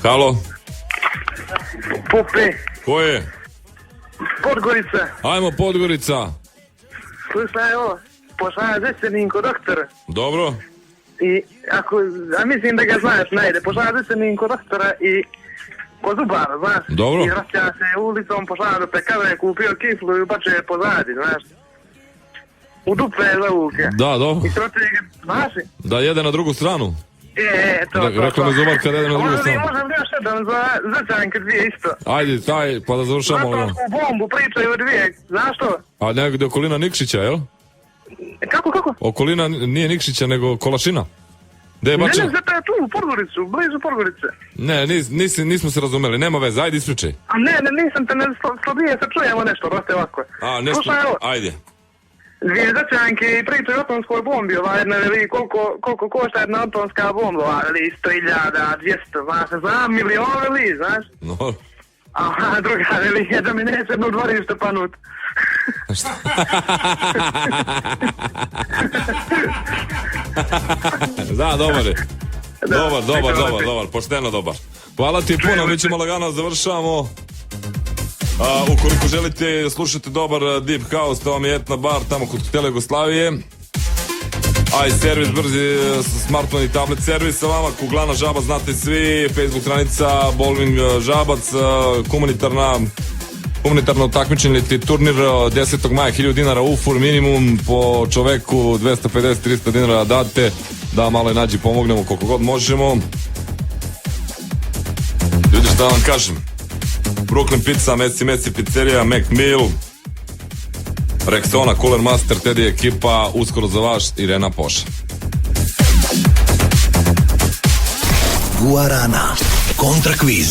Halo. Pope. Ko je? Podgorica. Ajmo, Podgorica. Slušaj ovo, pošalja deseninko doktora. Dobro. A mislim da ga znaš, najde, pošalja deseninko doktora i ko zubara, znaš. Dobro. I vraća se ulicom, pošalja do pekave, kupio kiflu i ubače je pozadi, znaš. U dupe za uke. Da, dobro. I troče ga, znaš. Da jede na drugu stranu. To. Rekla mi zubar kada jede na drugu stranu. Možem još jedan za zrčanke dvije isto. Ajde, taj, pa da završamo ono. Zatonsku bombu pričaju dvije, znaš to? A negdje okolina Nikšića, jel? Kako? Okolina nije Nikšića, nego Kolašina. Ne, zato je tu, u Podgoricu, blizu Podgorice. Ne, nismo se razumeli, nema veze, ajde ispričaj. A ne, nisam te, slabije se čujemo nešto, roste ovako. Nešto, ajde. Dvije zrčanke i pričaju o atomskoj bombi, jedna veli koliko košta jedna atomska bomba, veli 100.000, 200, znaš, milion veli, znaš. No. A druga veli, da mi neće jedno dvorište panut. Šta? Da, dobar je. Dobar, pošteno dobar. Hvala ti puno, mi ćemo lagano završavamo. Ukoliko želite slušati dobar Deep House, to vam je Etna Bar tamo kod hotela Jugoslavije. A i servis, brzi smartphone i tablet servis sa vama. Kuglana Žabac, znate svi, Facebook stranica Bowling Žabac, humanitarno takmičenje ili turnir 10. maja, 1000 dinara UFUR minimum, po čoveku 250-300 dinara date, da malo i nađi pomognemo koliko god možemo. Ljudi, šta vam kažem, Brooklyn Pizza, Messi Pizzeria, McMill, Rexona, Cooler Master, Teddy ekipa, uskoro za vaš, Irena Poša. Guarana, kontra kviz.